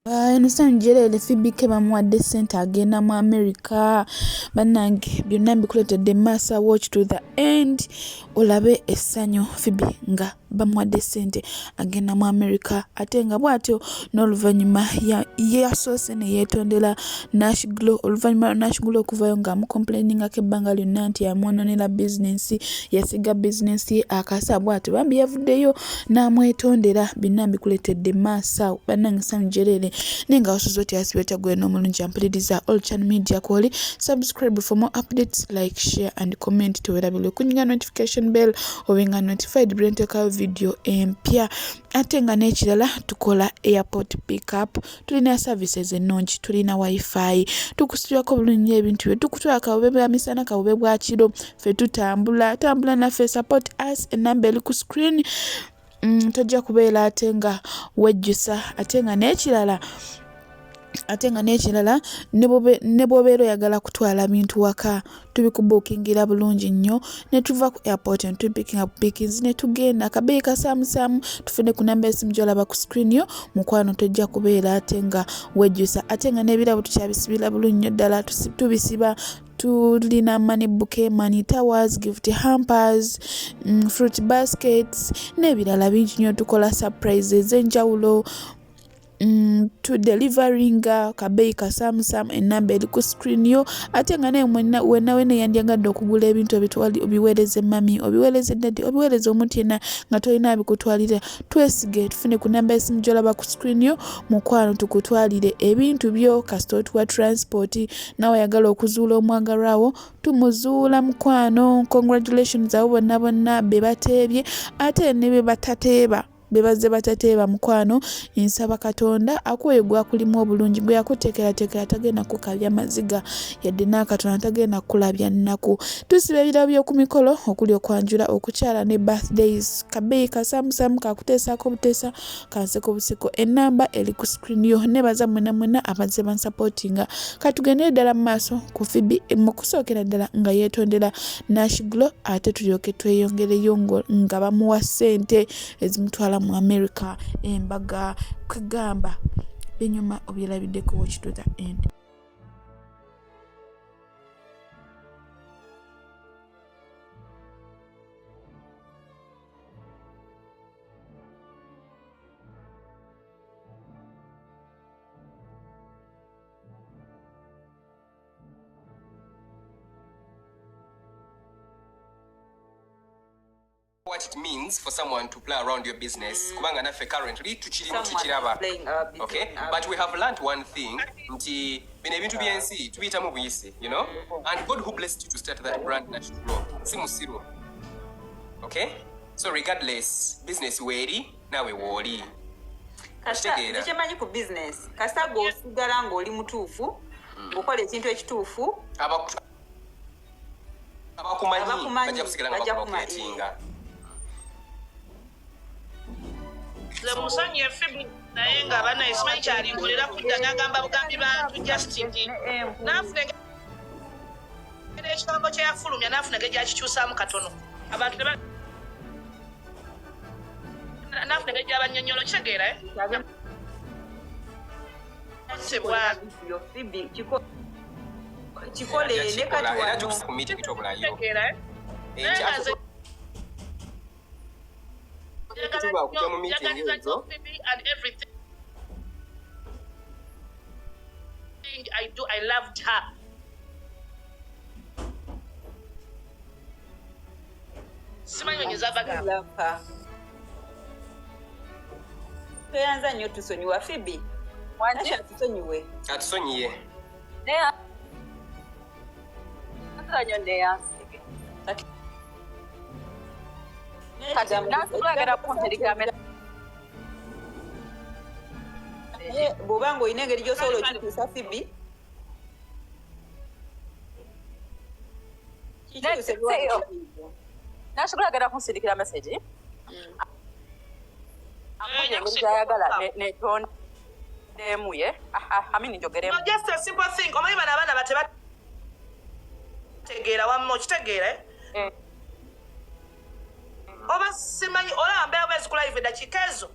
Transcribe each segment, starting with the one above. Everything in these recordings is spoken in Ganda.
Esanyu gyerere Phoebe bamuwadde sente agenda mu America. Bannange byonna mbikuletedde maaso, watch to the end olabe essanyu Phoebe nga bamuwadde sente agenda mu America, ate nga bw'atyo n'oluvannyuma yasoose ne yeetondera Nash Glow. Oluvannyuma lwa Nash Glow okuvayo ng'amukomplainingako ebbanga lyonna nti yamwononera bizinensi, yasiga bizinensi ye akasa, bw'atyo bambi yavuddeyo n'amwetondera. Byonna mbikuletedde maaso bannange Esanyu gyerere. Ninga osozo tyasibe gwe n'omulungi ampuliriza all channel media kwoli subscribe for more updates, like, share and comment. Tuwerabire kunyiga notification bell obenga notified brentekayo video empya. Ate nga n'ekirala tukola airport pickup, tulina services ennungi, tulina wifi, tukusitulako bulungi ebintu bye, tukutwala kawube bwa misana kawube bwa kiro, ffe tambula naffe, support us, enamba eri ku screen. Tojja kubeera ate nga wejjusa. Ate nga n'ekirala ne bw'obeera oyagala kutwala bintu waka, tubikubuukingira bulungi nnyo ne tuva ku airport ne tupikinga pickings ne tugenda akabeeyi kasaamusaamu. Tufune ku namba y'essimu gy'olaba ku screen yo mukwano, tojja kubeera ate nga wejjusa. Ate nga n'ebirabo tukyabisibira bulungi nnyo ddala, tubisiba. Tulina money bouquet, money towers, gift hampers, fruit baskets n'ebirala bingi nnyo. Tukola surprises enjawulo, to delivering kabeeyi kasaamusaamu, enamba eri ku screen yo. Ate nga naye wenna yandyagadde okugula ebintu obiweereze mami, obiweereze daddy, obiweereze omuntu yenna nga tolina abikutwalira, twesige tufune ku namba y'essimu gy'olaba ku screen yo mukwano, tukutwalire ebintu byo. Kasita otuwa transport, nawe ayagala okuzuula omwagalwawo tumuzuula mukwano. Congratulations abo bonna be bateebye ate ne be batateeba, bebaze batateeba mukwano. Nsaba Katonda akuwe gwakulimu obulungi, gwe yakuteekerateekera tagenda kukabya maziga yadde n'akatono tagenda kulabya nnaku. Tusiba ebirabo by'oku mikolo okuli okwanjula, okukyala ne birthdays. Kabeeyi kasaamusaamu kakuteesaako buteesa, kanseko buseko. Enamba eri ku screen yo. Nebaza mwenna abazze bansupportinga. Katugende ddala mu maaso ku Phoebe mu kusookera ddala nga yeetondera Nash Glow, ate tulyoke tweyongereyo nga bamuwa ssente ezimutwala mu America. Embaga kwegamba binyuma obyerabiddeko, watch to the end. What it means for someone to play around your business. Kubanga naffe currently tukiraba. Okay? But we have learned one thing, nti bino ebintu byensi tubiyitamu buyisi, you know? And God who blessed you to start that brand Nash Glow, si musiru. Okay? So regardless, business weeri, nawe wooli. Kitegeera ku business. Kasita g'osigala ng'oli mutuufu, ng'okola ekintu ekituufu, abakumanyi bajja kusigala nga bakuloketinga. Le musanye Phoebe naye nga abana esimanyi kyalinkolera kudda n'agamba bugambi bantu Justin n'afuna ekigambo kye yafulumya n'afuna engeri gyakikyusaamu katono abantu n'afuna engeri gy'abannyonnyola kitegeera kikole ne katiwano tuba kujja mu meeting ezo. I loved her. Simanyonyeza bagamba. Toyanza nnyo tusonyiwa Phoebe. Wanti atusonyiwe. Atusonyiye. Neya. Atanyo neya. Bw'obanga olina engeri gy'osobola okituusa Phoebe, nasobolagera kunsindikira message ayagala netondemuye amini njogeremu. Just a simple thing. Omanyi bano abaana batebategeera wamu okitegeera oba simanyi olaba mbeera bwezikula ive dakiika ezo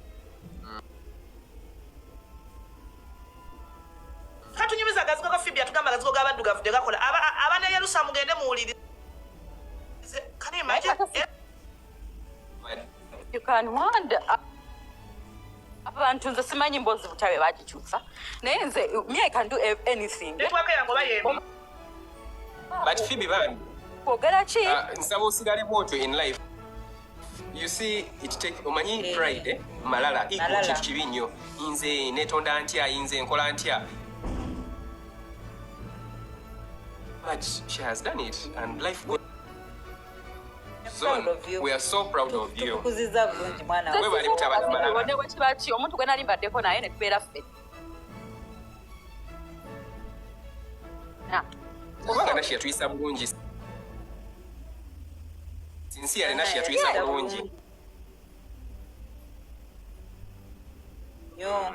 Phoebe atugamba gazigo g'abaddugavu gye gakola abana Yerusa mugende muwulirize. Can you imagine? You can wonder. Abantu nze simanyi mbozi butabe bagikyusa naye nze me I can do anything. Network yange oba yembi. But Phoebe bambi Kwogera ki? nsaba osigale bwotyo in life. You see, it take omanyi pride malala ego kintu kibi nnyo. Nze netonda ntya, nze nkola ntya. But she has done it and life goes on. We are so proud of you. Tukuziza bulungi mwana Wewe bali mutabala malala. Wone wekibaki omuntu gwe nali mbaddeko naye ne tubeera ffe. Kubanga nashi yatuyisa bulungi. Sinsiya nashi yatuyisa bulungi. Yo.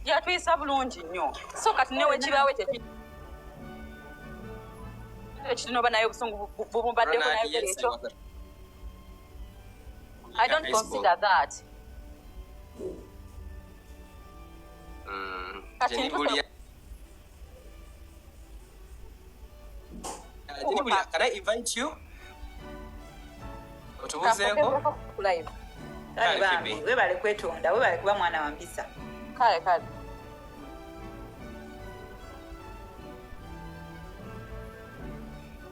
Yatuyisa bulungi nnyo. So kati ne wekibaawe ekitinoba naye obusungu bumbaddeko naye ekyo. I don't consider that. Can I invite you? Otubuzeeko? Live. Kale bambi, webale kwetonda, webale kuba mwana wa mpisa. Kale.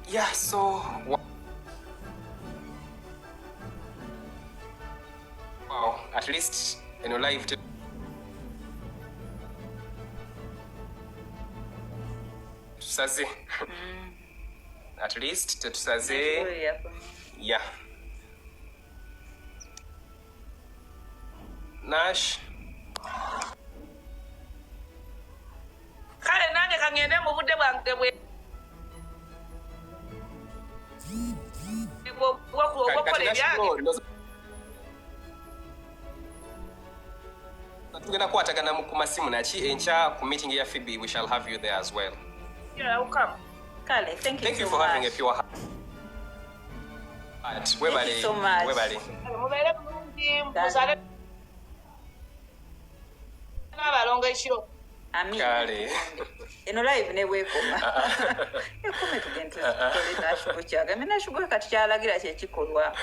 Yeah, so wow, at least in your life tusaze. At least tusaze. Yeah. Nash. Kale nange kangende mu budde bwange bwe. Tugenda kwatagana ku masimu naki enkya ku meeting ya Phoebe. We shall have you there as well. Yeah, I'll come. Kale, thank you for having a pure heart. Thank you so much. Webale. Mubeere bulungi, muzale n'abalongo ekiro. Amin. Kale. Eno live ne weekoma. Ekome tugenda tutole nashugo kyaga. Mina shugo kati kyalagira kye kikolwa.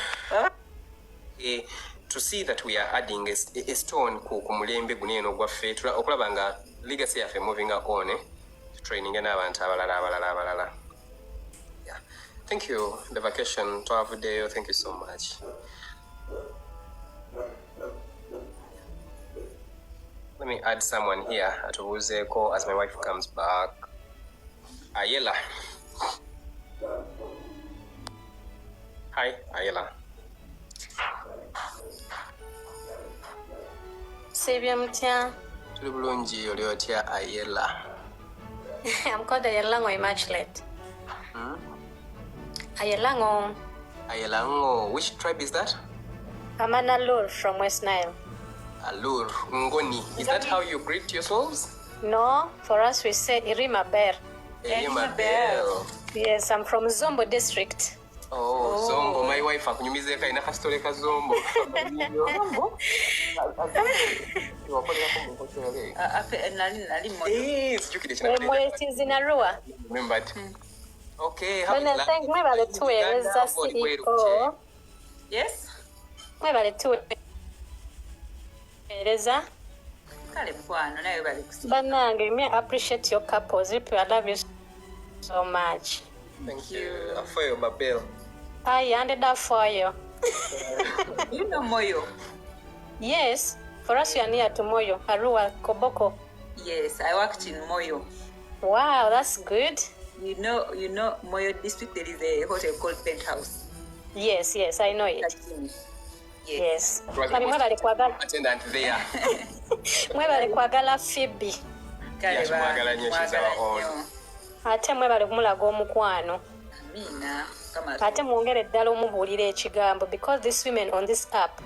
To see that we are adding a stone ku mulembe guneeno gwaffe okulaba nga legacy yaffe moving on training n'abantu abalala. Yeah. Thank you. The vacation to have day. Thank you so much. Let me add someone here at Ozeko as my wife comes back. Ayela. Hi, Ayela. Sibyo mutya. Tuli bulungi oli otya Ayela? I'm called Ayelango Immaculate. Ayelango. Ayelango. Which tribe is that? I'm an Alur from West Nile. Alur. Ngoni. Is that how you greet yourselves? No, for us we say Irima Ber. Irima Bell. Yes, I'm from Zombo district. Oh, Zombo. My wife akunyumizeka ina kastole ka Zombo. Mwezi zinarua. Remembered. Okay. When I thank me about the two areas CEO. Yes. Me about the two areas. Kale mkwano nayo bali kusiba. Bannange, me appreciate your couples. I love you so much. Thank you. For your Babel. I ended up for you. You know Moyo? Yes. For us, you are near to Moyo, Arua, Koboko. Yes, I worked in Moyo. Wow, that's good. You know Moyo district, there is a hotel called Penthouse. Yes, I know it. Yes. Kali mwebale kwagala. Attendant there. Mwebale kwagala Phoebe. Kale mwagala nnyo kizawa on. Ate mwebale kumulaga omukwano. Amina. Ate mwongere ddala omubuulira ekigambo because these women on this app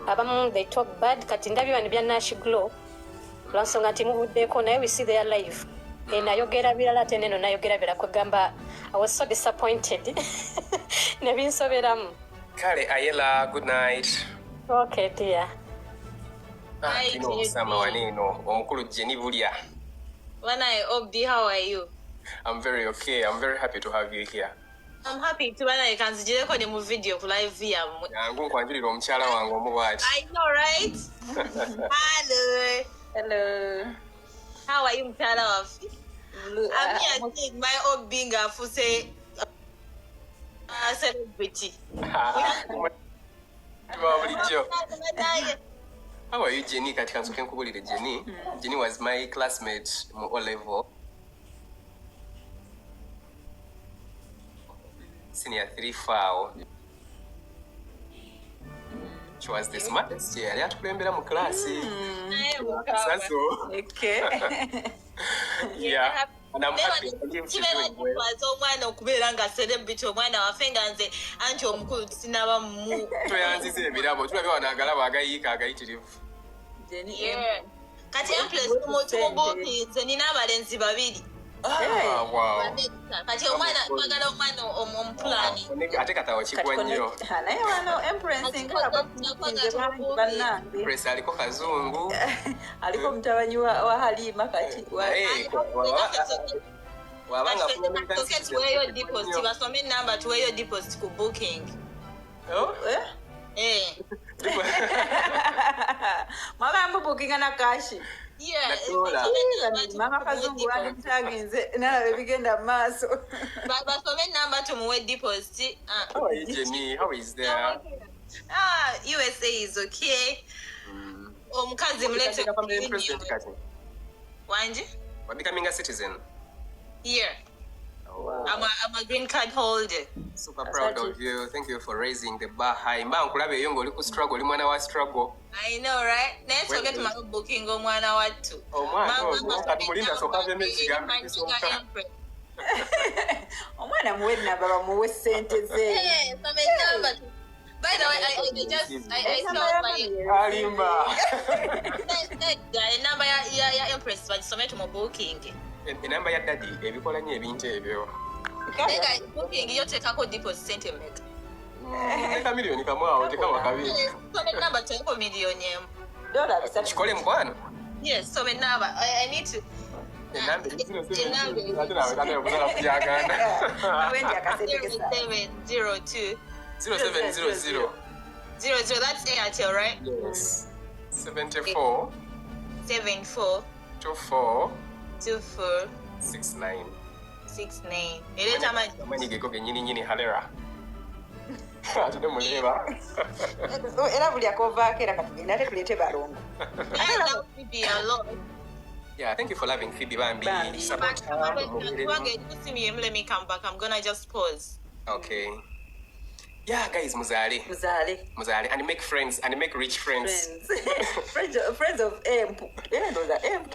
abamu they talk bad kati ndabyo bya Nash Glow lwansonga nti mubuddeko naye we see their life nayogera birala ate neno nayogera bira kwegamba I was so disappointed ne binsoberamu. Kale Ayela, good night. Okay dear. Kino Osama waneno omukulu Jenny Bulya. When I Obdi, how are you? I'm very okay. I'm very happy to have you here. I'm happy to bana ikanzijireko ne mu video ku live yamwe. Yangu nkwanjulira omukyala wange omubwati. I know, right? Hello. Hello. How are you, mtala wafi? I'm here to take my own being a fuse celebrity. How are you, Jenny? Katika nsoke nkubulire Jenny. Jenny was my classmate mu O level. Senior 3 FAO. She was the smartest year. Yali atukulembera mu class. Okay. Yeah. And I'm happy to give you omwana okubeera nga celebrity omwana waffe nga nze anti omukulu sinaba mu toyanziza ebirabo tulabye wano agalabo agayiika agayitirivu. kati empress tumubuukirinze nina abalenzi 2. Wow. kati omwana twagala omwana omupulani Ate katawo kigwa nnyo. Naye wano Empress nga bannange. Empress aliko kazungu. Aliko mutabanyi wa Halima kati. Wabanga tuweeyo deposit basome enamba tuweeyo deposit ku booking. Mwagamba bookinga na kashi. Mama kazungu wanitagenze nalabe bigenda maaso. Basome enamba tumuwe deposit. How are you, Jenny? How is there? USA is okay. Omukazi mulete president kati. Wanji? We're becoming a citizen. Yeah. Wow. I'm a green card holder. Super proud of you. Thank you for raising the bar high. Mba nkulabe yongo oli ku struggle, oli mwana wa struggle. I know, right? Let's forget my booking omwana wattu. Omwana kati mulinda sokave mekigambo. Omwana muwe namba bamuwe sente ze. By the way, I felt like Alimba. The number ya Empress bagisome mu booking. Enamba ya daddy ebikola nnyo ebintu ebyo. Nega booking yo tekako deposit sente meka. Neka milioni kamwawo tekaba kabiri. So the number teko milioni em. Dola bisatu. Chikole mkwano? Yes, so the number I need to enamba 0702 0700 that's Airtel, right? Yes. 74 24 24 24 69. 69. Ile chama Mani geko nyini halera. Atude muleba. Era buli akovaako era katugenda ate tulete balongo. Yeah, thank you for loving Phoebe Bambi. Support her. Let me come back. I'm gonna just pause. Okay. Yeah, guys, Muzali, and make friends, and make rich friends. Friends of Emp. Yeah, those are Emp.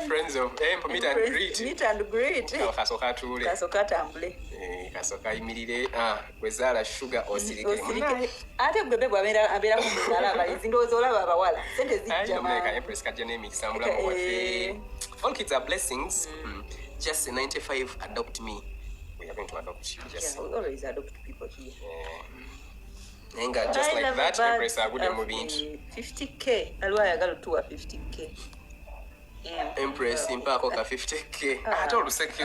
Friends of Emp. Meet and greet. Kasoka tule. Kasoka tambule. Kasoka imirire. Wezala sugar osirike. Ate bebe abera kumuzala abalinzi ndozo olaba abawala. Sente zijja ma. Make Empress kajene mikisambula mu wafe. All kids are blessings. Just 95 adopt me. We are going to adopt you. Just we always adopt people here. Just like that, Empress are good moving. 50k. Alwa yagalo tuwa 50k. Empress impako ka 50k. Ate oluseke.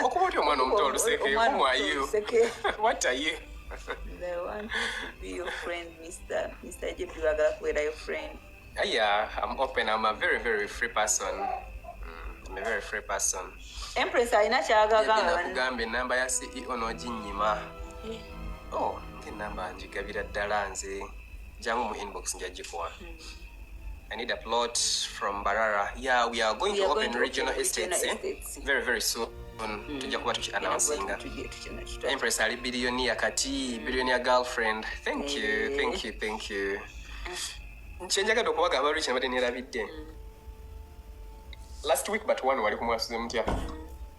Okuboti omwana omuto oluseke. Who are you? What are you? They want to be your friend, Mr. Jebu Wagala Kwera, your friend. Yeah, I'm open. I'm a very, very free person. I'm a very free person. Empress alina kyagagamba nakugamba enamba ya CEO n'oginnyima. Oh, enamba njigabira ddala nze. Jangu mu inbox njagikuwa. I need a plot from Barara. Yeah, we are going to open regional estates. Very, very soon. Tujja kuba tuki-announcing. Empress ali billionaire kati, billionaire girlfriend. Thank you. Nchenjagala okubagamba rich nabadde nerabidde. Last week but one wali kumwasuze mutya.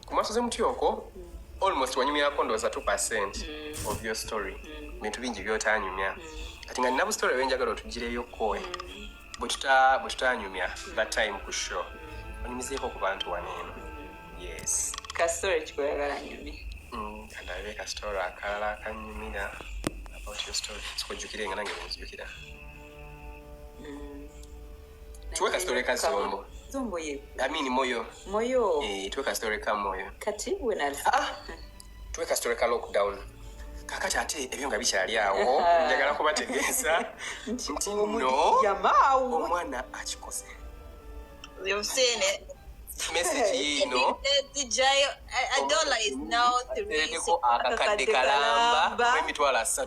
Kumwasuze mutya okwo almost wanyumyako ndowooza 2% of your story. Bintu bingi by'otanyumya. Kati nga nina bu story wenjagala otugireyo kowe. Bwe tutanyumya that time ku show. Onyumizeeko ku bantu waneeno. Yes. Ka story kikoyagala nyumi. Kandabe ka story akalala akanyumira about your story. Sikujjukire nga nange bwenzijukira. Tuwe ka story kazombo. Zombo ye. I mean moyo. Moyo. Tuweka story ka moyo. Kati wena. Tuweka story ka lockdown. Kakati ate ebyo nga bikyali awo. Njagala kubategeeza. Nti no. Yamaawo. Omwana akikoze. You've seen it. Message ino. A dollar is now 3. Akakadde kalamba. Emitwalo 3.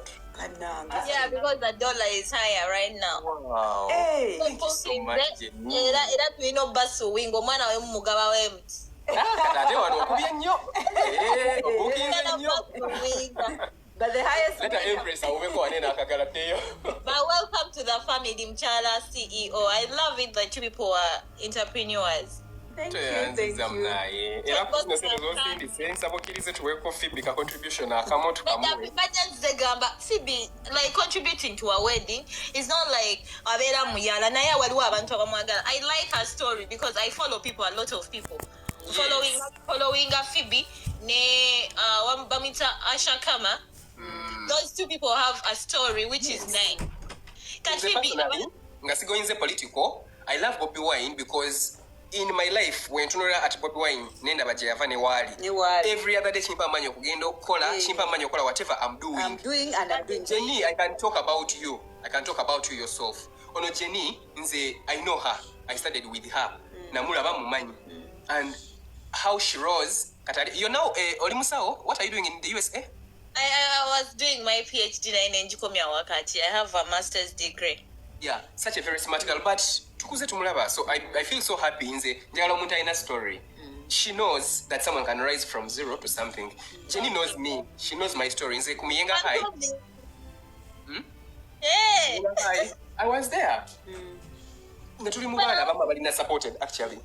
Yeah, because the dollar is higher right now. Wow. Hey. Thank you so much. Era tulina basu wingo omwana we mumugaba wemuti. Ate wano okubye nnyo. Obukinze nnyo. But the highest Let the Empress awubeko wanene akagaladdeyo. But welcome to the family, Mchala CEO. I love it that you people are entrepreneurs. Thank you. Era kusinesene zozindise nsaba okkirize tuweeko Phoebe ka contribution akamoto kamuwe. Phoebe, like contributing to a wedding is not like abeera muyala naye waliwo abantu abamwagala. I like her story because I follow people, a lot of people. Yes. Following a Phoebe, ne bamita Asha Kama. Those two people have a story which is nice. Can Phoebe nga sigoyinze political, I love Bobby Wine because in my life when tunora at Bobby Wine nenda baje yava ne wali. Every other day chimpa manyo kugenda okukola, chimpa manyo kola whatever I'm doing. Jenny, I can talk about you. I can talk about you yourself. Ono Jenny, nze I know her. I studied with her. Namulaba mumanyi. And how she rose. You're now oli musao. What are you doing in the USA? I was doing my PhD in Njikomya wakati. I have a master's degree. Yeah, such a very smart girl. But tukuze tumulaba. So I feel so happy nze njagala omuntu alina story. She knows that someone can rise from zero to something. Jenny knows me. She knows my story. Nze kumiyenga high. Hey. I was there. Natuli mubala bamba balina supported actually.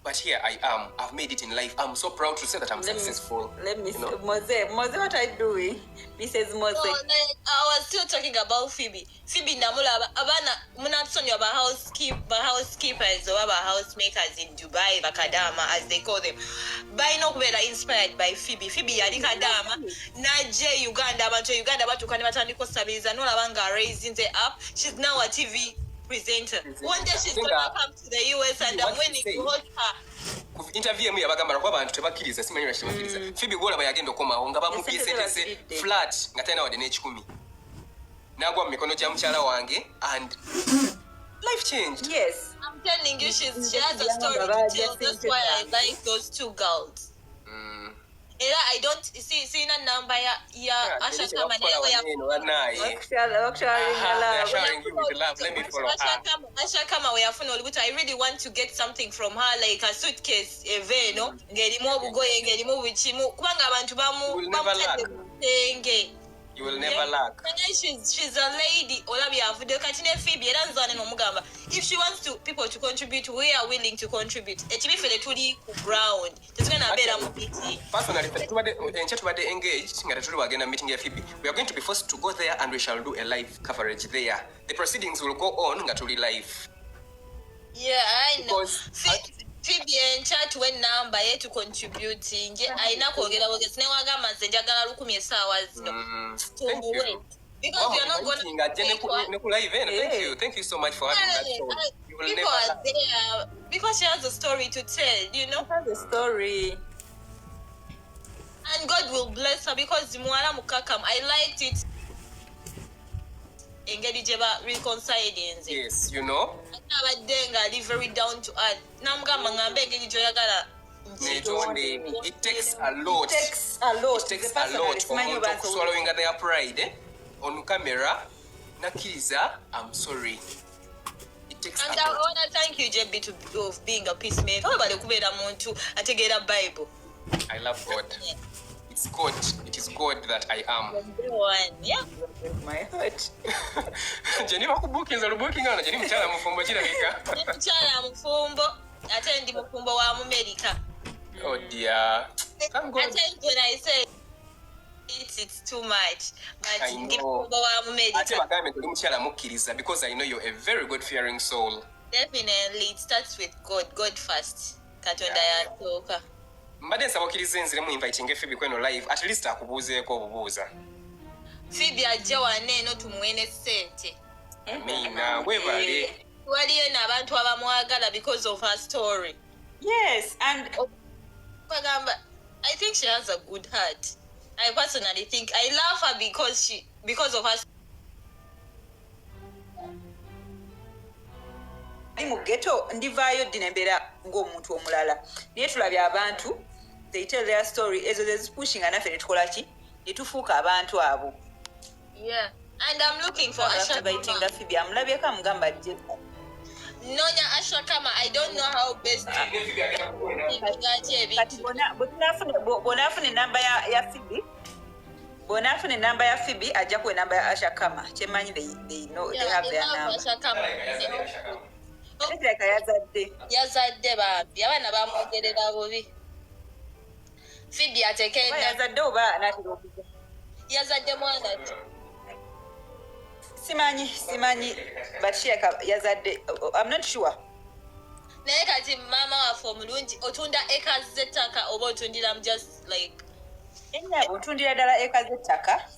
But here I am. I've made it in life. I'm so proud to say that I'm successful. Let me see. Mose, what are you doing? Mrs. Mose. So, I was still talking about Phoebe. Phoebe namula abana munatsonyo ba housekeepers or ba housemakers in Dubai, bakadama as they call them. By no way inspired by Phoebe. Phoebe yali kadama naje Uganda abantu kani batandiko stabiliza no labanga raising the up. She's now a TV presenter. One day she's gonna come to the US and I'm waiting to hold her. Interview emu yabagamba kwa bantu tebakiriza simanyi lwa tebakiriza. Phoebe gola bayagenda okomawo nga bamupiesetese flat nga tena wade n'ekikumi. Nagwa mu mikono gya mukyala wange and life changed. Yes. I'm telling you, she has a story to tell. That's why I like those two girls. I don't see na number ya Asha Kama sharing you with love. Let me follow her. Asha Kama we afuna olubuto. I really want to get something from her, like a suitcase eveno ngelimu obugoye ngelimu bichimu kubanga abantu bamutenge. You will never lack. She's a lady. If she wants to people to contribute, we are willing to contribute. Personally, engaged. We are going to be forced to go there and we shall do a live coverage there. The proceedings will go on live. Yeah, I know. Phoebe and chat when number to contributing. I know thank you. Because you're not going Thank you so much for having that show. You will people are there because she has a story to tell, you know. Has a story. And God will bless her because Mwala Mukakam, I liked it. Yes, you know. Very down to earth. It takes a lot. It takes a lot. Swallowing their pride on camera. Nakiriza, I'm sorry. It takes and a lot. I want to thank you, JB, for being a peacemaker. I take it a Bible. I love God. Yeah. It's God. It is God that I am. Yeah. My heart. Jenny, wakubukinza lubukingana. Jenny mchala mufumbo kirabika. Mchala mufumbo. Atendi mufumbo wa America. Oh dear. Thank God. Attend when I say it's too much. But I know. Because I know you're a very God fearing soul. Definitely, it starts with God. God first. Katonda yatoka. Mbade nsaba okkirize nziremu inviting Phoebe kweno live at least akubuuzeeko obubuuza. Phoebe ajja wane eno tumuwene ssente. Amina, webale. waliyo n'abantu abamwagala because of her story. Yes, and Bagamba, I think she has a good heart. I personally think I love her because of her. mu ghetto ndivaayo ddi nembeera ng'omuntu omulala naye tulabye abantu they tell their story ezo zezipushinga naffe netukola ki netufuuka abantu abo. Yeah, and I'm looking for Asha Kama Phoebe amulabyeko amugamba jje Nonya Asha Kama. I don't know how best to kati bonaafuna enamba ya Phoebe bonaafuna enamba ya Phoebe ajja ku enamba ya Asha Kama kyemanyi they know they have their number. Asha Kama. Kireka yazadde bambi abaana bamwogerera bubi. Phoebe atekeenda yazadde oba naatera okuza yazadde mwana ki? simanyi but she yazadde I'm not sure. Naye kati mama waffe omulungi otunda acres z'ettaka oba otundiramu just like otundira ddala eka z'ettaka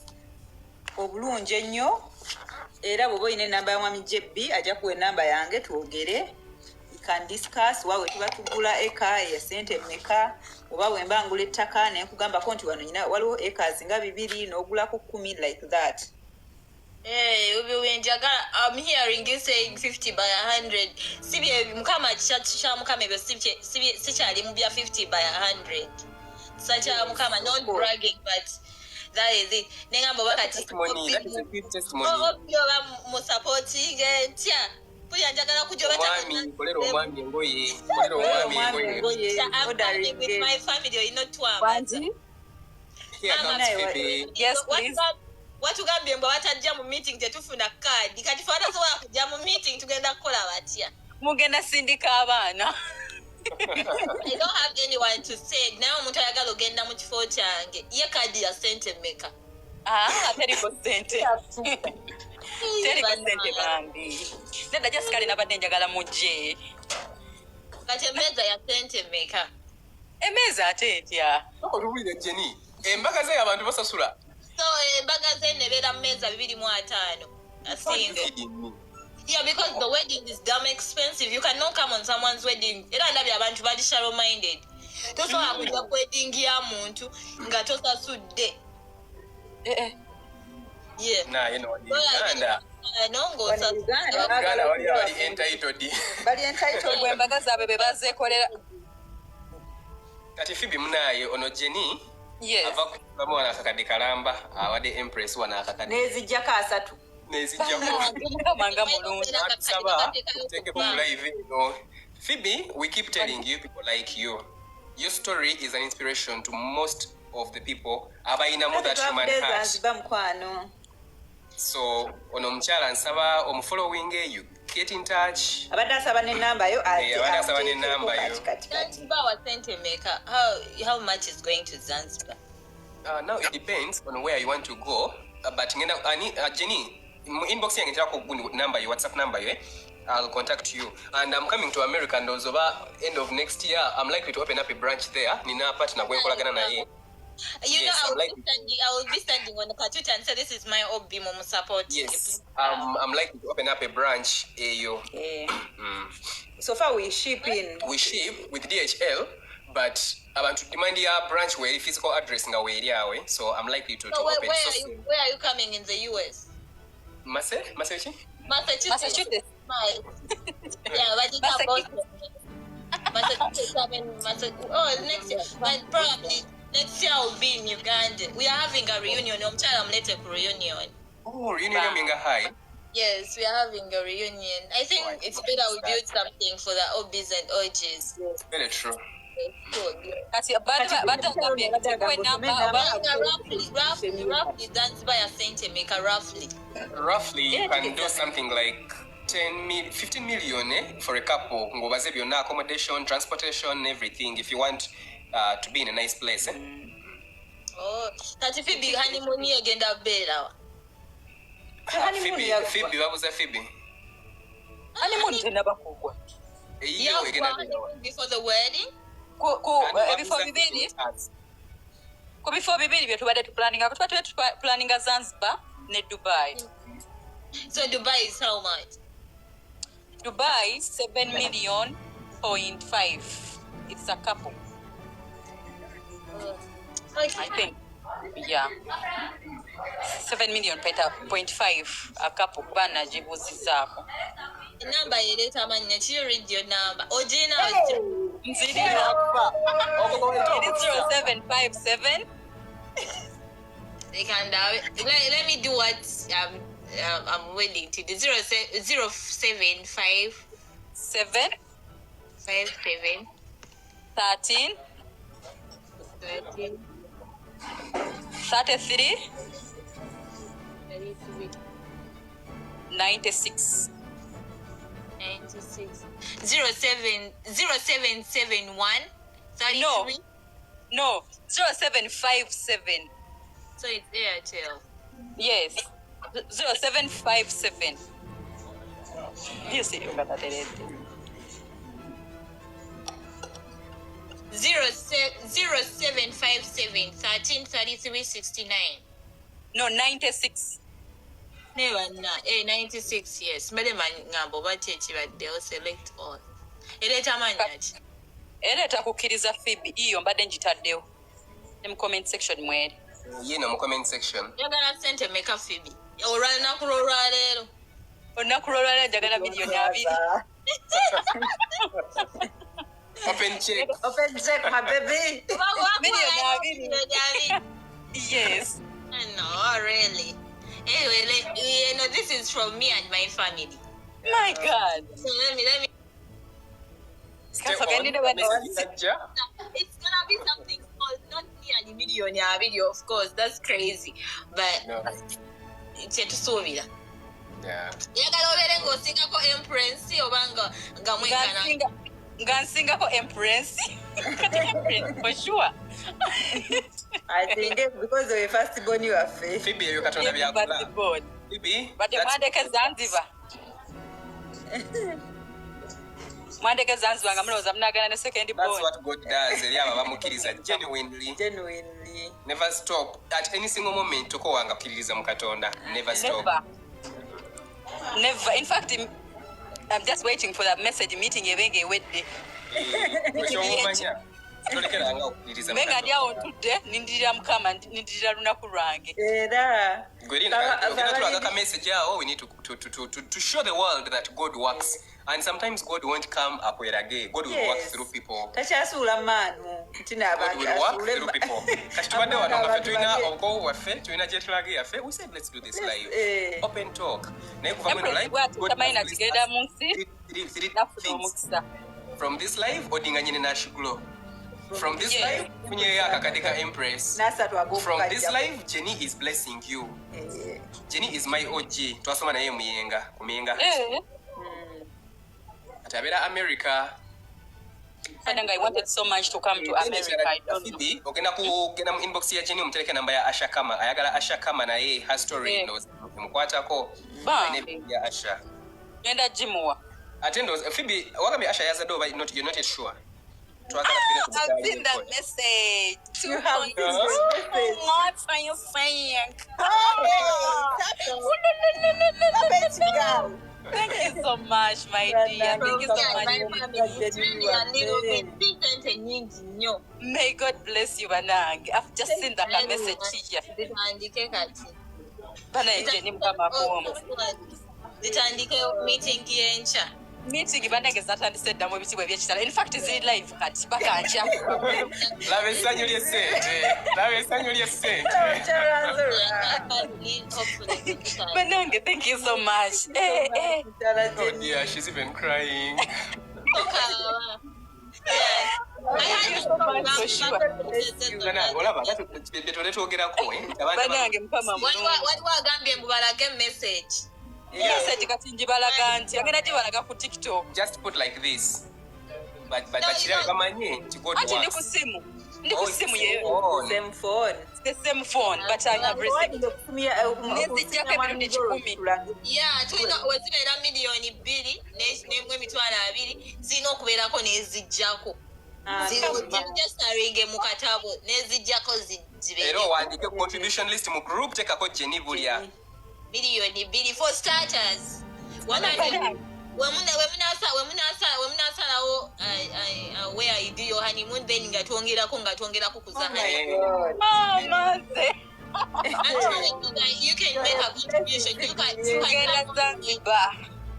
obulungi ennyo era bw'oba olina enamba ya mwami JB ajja kuwa enamba yange twogere we can discuss wawe tuba tugula eka ya sente mmeka oba bwe mba ngula ettaka naye nkugambako nti wano nyina waliwo acres nga 2 n'ogulako 10 like that. Hey, I'm hearing you saying 50 by 100. Sibi mukama cha mukama ebyo sikyali mu bya 50 by 100. Such a mukama not bragging but that is it. Nengambo bakati testimony, that is a good testimony. Oba mu supporting ntya kuyanjagala kujoba kolero omwami ngoye kolero omwami ngoye I'm with my family you know twamaza. Yes please. Watugambye mbo batajja mu meeting tetufuna card kati fana so wakujja mu meeting tugenda kukola batya Mugenda sindika abaana. I don't have anyone to say naye omuntu ayagala ogenda mu kifo kyange ye kadi ya sente mmeka Teriko sente bambi nedda jasikale nabadde njagala mujje kati emmeeza ya sente mmeka emmeeza ate etya olubulire Jenny embaga ze abantu basasula so embaga zenne beera mu mmeeza 2.5 asinga. Yeah, because the wedding is damn expensive. You cannot come on someone's wedding. Era ndabye abantu bali shallow minded. Tosobola kujja ku wedding ya muntu nga tosasudde. Yeah. Nah, you know, Uganda. Uganda wali entitled. Bali entitled embaga zaabwe be bazeekolera. Kati Phoebe munaye ono Jenny. Yes. Ava ku mwana akakadde kalamba awadde Empress wana akakadde. Nezijjako 3. Phoebe, we keep telling you people like you. Your story is an inspiration to most of the people. Abayinamu that human heart. So, ono mchala nsaba following you get in touch. Abadde asaba n'ennamba yo Zanzibar was sente maker. How much is going to Zanzibar? Now it depends on where you want to go. But Jenny, inbox yange ntako number you WhatsApp number you I'll contact you and I'm coming to America and also end of next year I'm likely to open up a branch there nina partner gwe nkolagana naye I will be standing on the computer and say this is my hobby mom support. Yes, I'm likely to open up a branch So far we ship with DHL but abantu demand your branch where physical address nga where yawe so I'm likely to open. Where are you coming in the US? Massachusetts. Yeah, but it's Boston. Massachusetts. Oh, next year. But probably next year I'll be in Uganda. We are having a reunion. I'm telling you, reunion. Oh, reunion minga high. Yes, we are having a reunion. I think it's better we build something for the OBs and OGs. Yes. Very true. Roughly, Zanzibar ya sente maker roughly you can do something like 15 million for a couple ngobaze byonna accommodation, transportation, everything if you want to be in a nice place. Oh, kati Phoebe honeymoon egenda beera Phoebe babuza Phoebe honeymoon tenaba kugwa before the wedding before bibiri bye tubadde tuplaninga Zanzibar ne Dubai. So Dubai is how much? Dubai 7 million point 5. It's a couple. I think. Yeah. 7 million point 5 a couple. Bana jibuzizako. Number yeleta manya. Did you read your number? Ojina. It is 0757. They can let me do what I'm willing to do. 0757 7 57 13 13 33 33 96 96 0771 33. No 0757. So it's Airtel. Yes 0757. Yes, you got that. 0757 13 33 69. No 96. Never na 96. Yes, mele mangambo bachechi badde select all. Eleta manyachi. Eleta kukkiriza Phoebe iyo mbadde njitaddewo ne mu comment section mweri. Yino mu comment section. Yagala sente meka Phoebe. Olunaku lwaleero. Olunaku lwaleero njagala miliyoni 2. Open check. Open check, my baby. Miliyoni 2. Yes. No, really. Anyway, you know, this is from me and my family. My God. So let me. Stay on. It's gonna be something small, not nearly million video, of course. That's crazy, but it's a story. Yeah. Yagala obere ng'osingako Empress obanga nga mwekana. Ngansingako Empress. For sure. I think it's because of your first born you are faith. Phoebe yo katonda byakula. Phoebe. But mwandeke Zanzibar. Mwandeke Zanzibar nga mulowooza munagana ne second born. That's what God does. Eri aba bamukiriza genuinely. Never stop. At any single moment toko wanga kukkiririza mu Katonda. Never stop. Never. In fact, I'm just waiting for that message meeting ebenge wedde. Menga ndi awo ntudde nindirira Mukama nindirira lunaku lwange. Era. Message awo, we need to show the world that God works. And sometimes God won't come up with a gay. God will work through people. God will work through people. We said, let's do this live. Open talk. From this live, from this live, Empress. From this live, Jenny is blessing you. Jenny is my OG. Twasoma naye kumiyenga. Atabera America. I wanted so much to come to America. I don't know. Ogenda mu inbox ya Jenny umteleke namba ya Asha Kama. Ayagala Asha Kama na ye her story knows. Mkwatako. Ya Asha. Yenda jimuwa. Attendo Phoebe wagambe Asha yaza do but you're not yet sure. I've seen that message. You have what are you saying? Thank you so much, my dear. Thank you so much. May God bless you, Bannange. I've just seen that message here. Meeting Bannange is not understood. In fact, it's in live. Bannange, thank you so much. Oh dear, she's even crying. For sure. Message. Message kati njibalaga nti agenda gibalaga ku TikTok. Just put like this. But chira kamanye God works. Ndi ku simu yeyo. Same phone. The same phone, but I have received. Yeah, tulina wezibeera miliyoni 2 n'emwe emitwalo 2 zirina okubeerako n'ezijjako. Ziregistaringe mu katabo n'ezijjako zibeere. Era owandiike contribution list mu group tekako Jenny bulya. Miliyoni 2 for starters. where you do your honeymoon, then ngatwongerako kuzahani. You can make a contribution. You can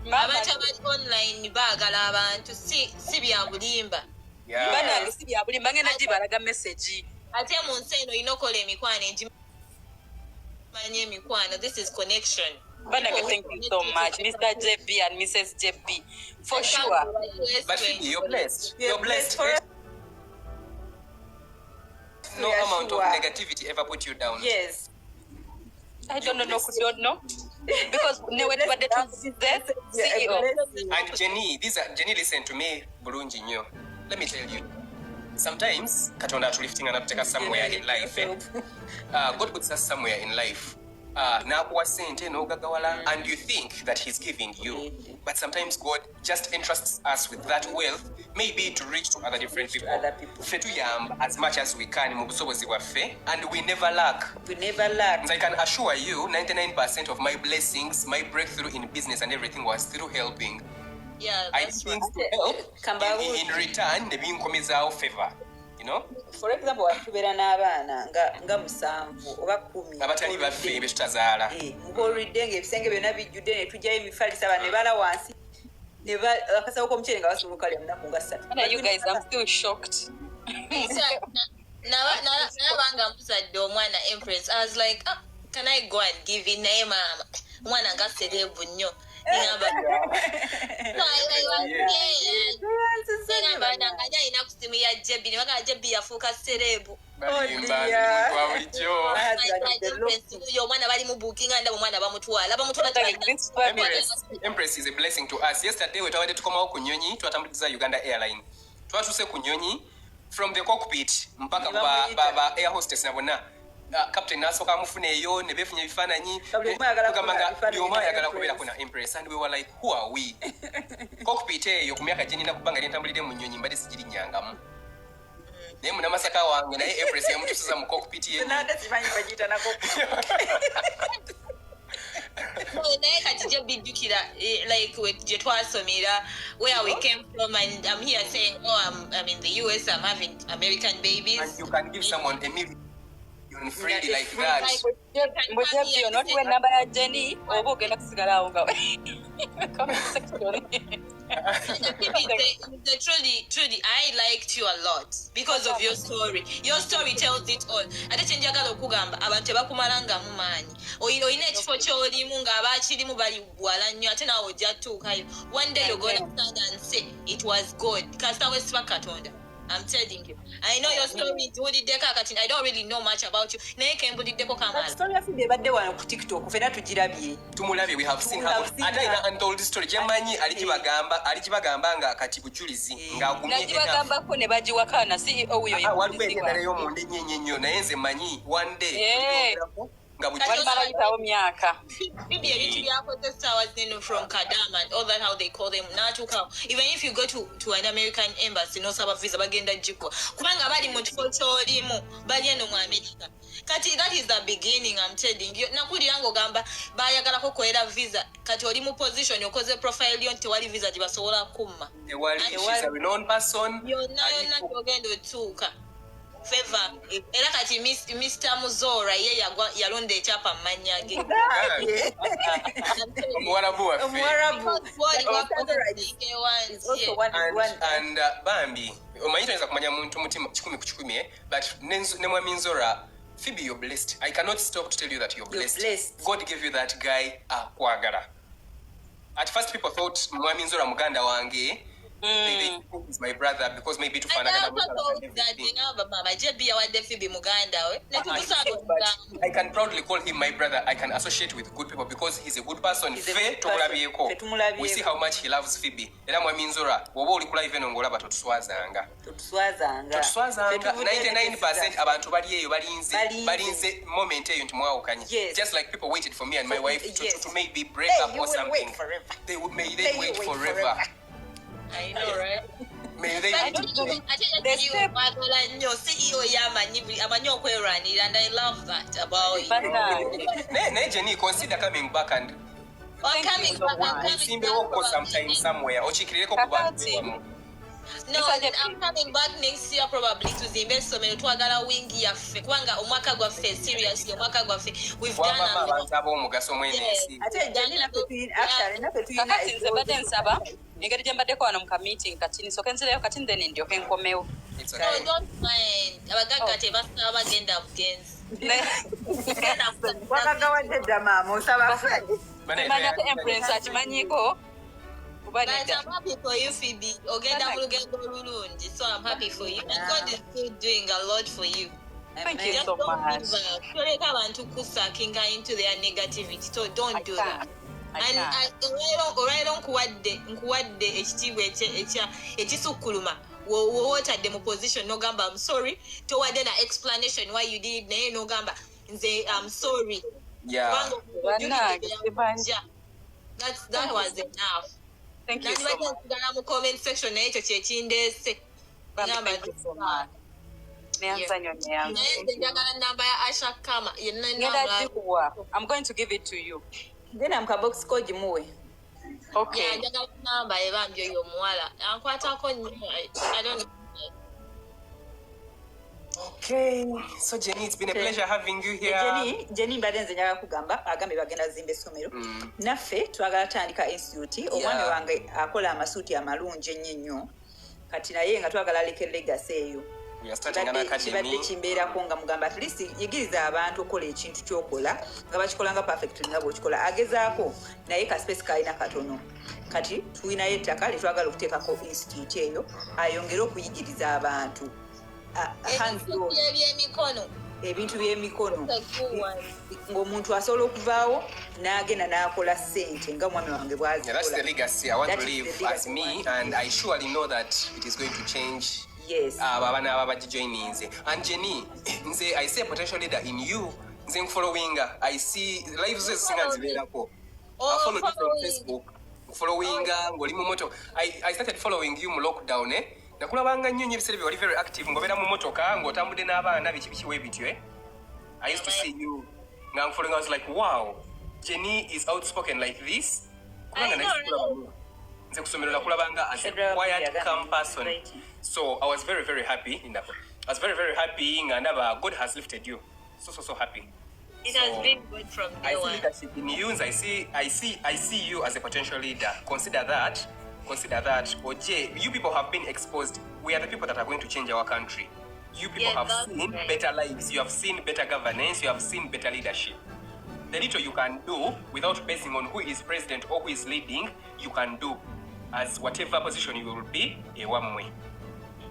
abantu abali online baagala abantu si bya bulimba. Bannange si bya bulimba ngenda gibalaga message. Ate mu nsi eno olina okola emikwano manye emikwano. This is connection. Bannange, thank you so much, Mr. JB and Mrs. JB, for sure. But Phoebe, you're blessed. You're blessed. No amount of negativity ever put you down. Yes. I don't know. Because CEO. And Jenny, listen to me, Bulungi nyo. Let me tell you. Sometimes, Katonda lifting and take us somewhere in life. God puts us somewhere in life. Nakuwa sente no gagawala, and you think that he's giving you. But sometimes God just entrusts us with that wealth, maybe to reach to other different people. Fetuyam as much as we can, and we never lack. And I can assure you, 99% of my blessings, my breakthrough in business and everything was through helping. Yeah, I did things to help. In return, they being favor. You know? For example, watubeera n'abaana nga 7 oba 10 abatali baffe betutazaala ng'oludde ng'ebisenge byonna bijjudde ne tujjayo emifalisa abantu ne bala wansi ne akasawo k'omuceere nga basulukalya munaku nga 3. You guys, I'm still shocked. Nabanga muzadde omwana Empress, I was like, can I go and give in naye maama omwana nga serebu nnyo. Empress is a blessing to us. Yesterday we tawade tukomawo ku Nyonyi twatambuliza Uganda Airline. Twatuse ku Nyonyi from the cockpit mpaka ba air hostess na bonna. Captain Nasoka amufuneyo ne befunye bifananyi tugamanga byoma yagala kubeera kuna Empress, and we were like, who are we? Cockpit eyo ku myaka gye nina kubanga lyentambulidde mu Nnyonyi mbadde sigiri nyangamu naye munamasaka wange naye Empress yamutusiza mu cockpit ye nade simanyi bagiyita na cockpit. naye kati gye bijjukira like gye twasomera where we came from, and I'm here saying, I'm in the US, I'm having American babies, and you can give someone a million freely like that. You're not when number ya Jenny oba ogenda kusigala awo nga truly I liked you a lot because of your story. Your story tells it all. Ate kye njagala okugamba abantu tebakumalangamu maanyi. Oyina ekifo ky'olimu ng'abaakirimu bali bwala nnyo ate naawe ojja tuukayo. One day you're gonna stand and say it was God. Kasita wesiba Katonda. I'm telling you. I know your story. I don't really know much about you. That story of the birthday one on TikTok. Tumulabi, we have seen her. Ada untold story. Jemanyi alijibagamba nga kati bujulizi nga gumye ena. Ko ne bajiwakana CEO uyo yibuli. Walibere na leyo monde nyenyenyo na yenze manyi one day. Maybe from Kadam and all that, how they call them. Even if you go to an American embassy, no saba visa bagenda jiko. Kubanga bali mutukocholimu bali eno mu America. Kati that is the beginning, I'm telling you. Nakuli yango gamba bayagala ko koera visa. Kati oli mu position yokoze profile yo tewali visa jibasobola kumma. She's a renowned person. Yonna togenda otuuka. Favor era kati Mr. Muzora ye yalonda ekyapa mmanya ge and Bambi omanyi toyinza kumanya muntu mutima 10 ku 10 but ne mwami Nzora Phoebe, you're blessed. I cannot stop to tell you that you're blessed. God gave you that guy akwagala. At first people thought mwami Nzora muganda wange. He's my brother because maybe to find out I can proudly call him my brother. I can associate with good people because he's a good person. We see how much he loves Phoebe. Era mwami Nzora woba oli ku live eno ngolaba totuswazanga 99% abantu bali eyo balinze moment eyo nti mwawukanye. Just like people waited for me and my wife to maybe break up or something. They wait forever. I know, right? And I love that about you. Jenny, consider coming back and I'm coming back. I'm coming Simbewo ko back. sometime somewhere. Ochikireko ku bantu wamu. No, I'm coming back next year probably to Zimbe somero twagala wingi yaffe kubanga omwaka gwaffe seriously omwaka gwaffe we've done abantu ab'omugaso mwenensi. ate jeni nafe tuyina kakati nze badde nsaba engeri gye mbaddeko wano mu ka meeting kati nsooke nzireyo kati nzeni ndyoke nkomewo. No, don't mind. Abagagga tebasaba bagenda bugenzi. wakagawadde dda maama osaba manyako empress akimanyiiko But I'm happy for you, Phoebe. Ogenda mu lugendo olulungi. So I'm happy for you. And God is still doing a lot for you. Thank you Just so don't much. give up. Toleka abantu kusakinga into their negativity. So don't do that. And olwairo nkuwadde ekitiibwa ekisukkuluma wootadde mu position nogamba I'm sorry towadde na explanation why you did naye nogamba nze I'm sorry. Yeah. That was enough. Thank you so much. Mu comment section naye ekyo kyekindeese ngamba Thank you so much. Neyanzanyo naye njagala namba ya Asha Kama ngenda gikuwa. I'm going to give it to you. genda mu kabox ko gimuwe Okay. njagala namba ebambye oyo omuwala ankwatako nnyo I don't know. Okay. So Jenny, it's been a pleasure having you here. Jenny mbadde nze njagala kugamba agambe bagenda zimba essomero naffe twagala tandika institute omwami wange akola amasuuti amalungi ennyo nnyo kati naye nga twagala aleke legacy eyo We are starting an academy. kibadde kimbeerako nga mugamba at least yigiriza abantu okukola ekintu kyokola nga bakikola nga perfectly nga bwekikola agezaako naye ka space kalina katono kati tulinayo ettaka lyetwagala okuteekako institute eyo ayongere okuyigiriza abantu ebyemikono ebintu by'emikono ng'omuntu asobola okuvaawo n'agenda n'akola ssente nga omwami wange Yeah, that's the bwazikola. legacy I want That to is leave the legacy as me, I want to and I surely know that it is going to change. Yes. Abana abagijoining nze. And Jenny, nze I see a potential leader in you. Nze following, I see lives ezisinga nzibeerako. I follow you from Facebook. Following ng'oli mu moto. I started following you mu lockdown. Nakulabanga nnyo ebiseera bye wali very active ng'obeera mu motoka ng'otambudde n'abaana biki webityo. I used to see you. Nga following, I was like, wow, Jenny is outspoken like this. Kubanga nakikulaba nze kusomero nakulabanga as a quiet, calm person. So I was very, very happy in that. I was very, very happy, and God has lifted you. So happy. it has been good from I day see one. leadership in you, and I see you as a potential leader. Consider that. Oje, you people have been exposed. We are the people that are going to change our country. You people Yeah, have that's seen right. better lives. You have seen better governance. You have seen better leadership. The little you can do without basing on who is president or who is leading, you can do as whatever position you will be, a one way.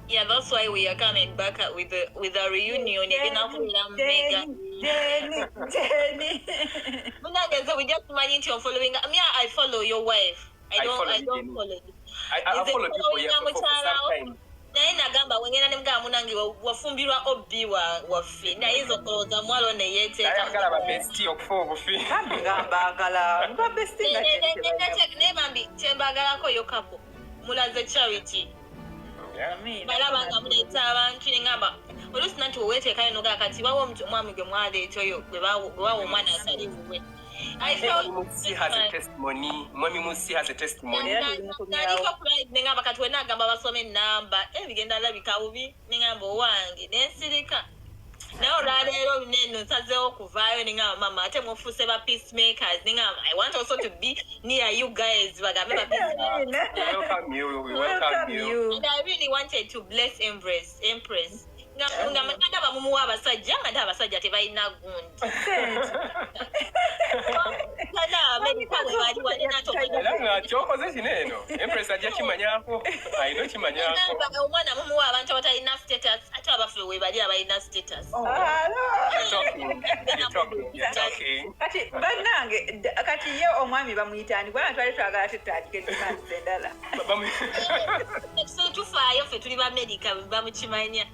Yeah, that's why we are coming back with a reunion. So we just managed to following. Me, I follow your wife. I don't follow you. I followed you for years for some time. naye nagamba wengenda ne mugamba munange wafumbirwa obbi waffe naye nzo kolooza mwalo Ayagala neyeteeka babesti okufa obufi. mbagala mbabestinga naye bambi kyembagalako yo kapo mulaze charity balaba nga muleeta abantu nengamba oluusi nanti weweteekayo nogaa kati wawo omwami gwe mwaleeta oyo gwe bawa omwana asali wuwe Mommy Musi has a testimony. naliko pride nengamba kati wena agamba basome enamba ebigenda labika bubi nengamba owange nensirika naye olwaleero luneno nsazeewo okuvaayo nengamba mama ate mufuuse ba peacemakers nengamba I want also to be near you guys bagambe ba peacemakers. We welcome you. And I really wanted to bless Empress. Nga bamumuwa abasajja nga nti abasajja tebalina gundi. Era nga kyokoze kino eno. Empress ajja kimanyako. Ayina kimanyako. Omwana mumuwa abantu abatalina status ate abaffe we bali abalina status. You're talking. kati bannange kati ye omwami bamuyitani bwana twali twagala tutandike tumanze endala Tufaayo ffe tuli bamedika bamukimanya.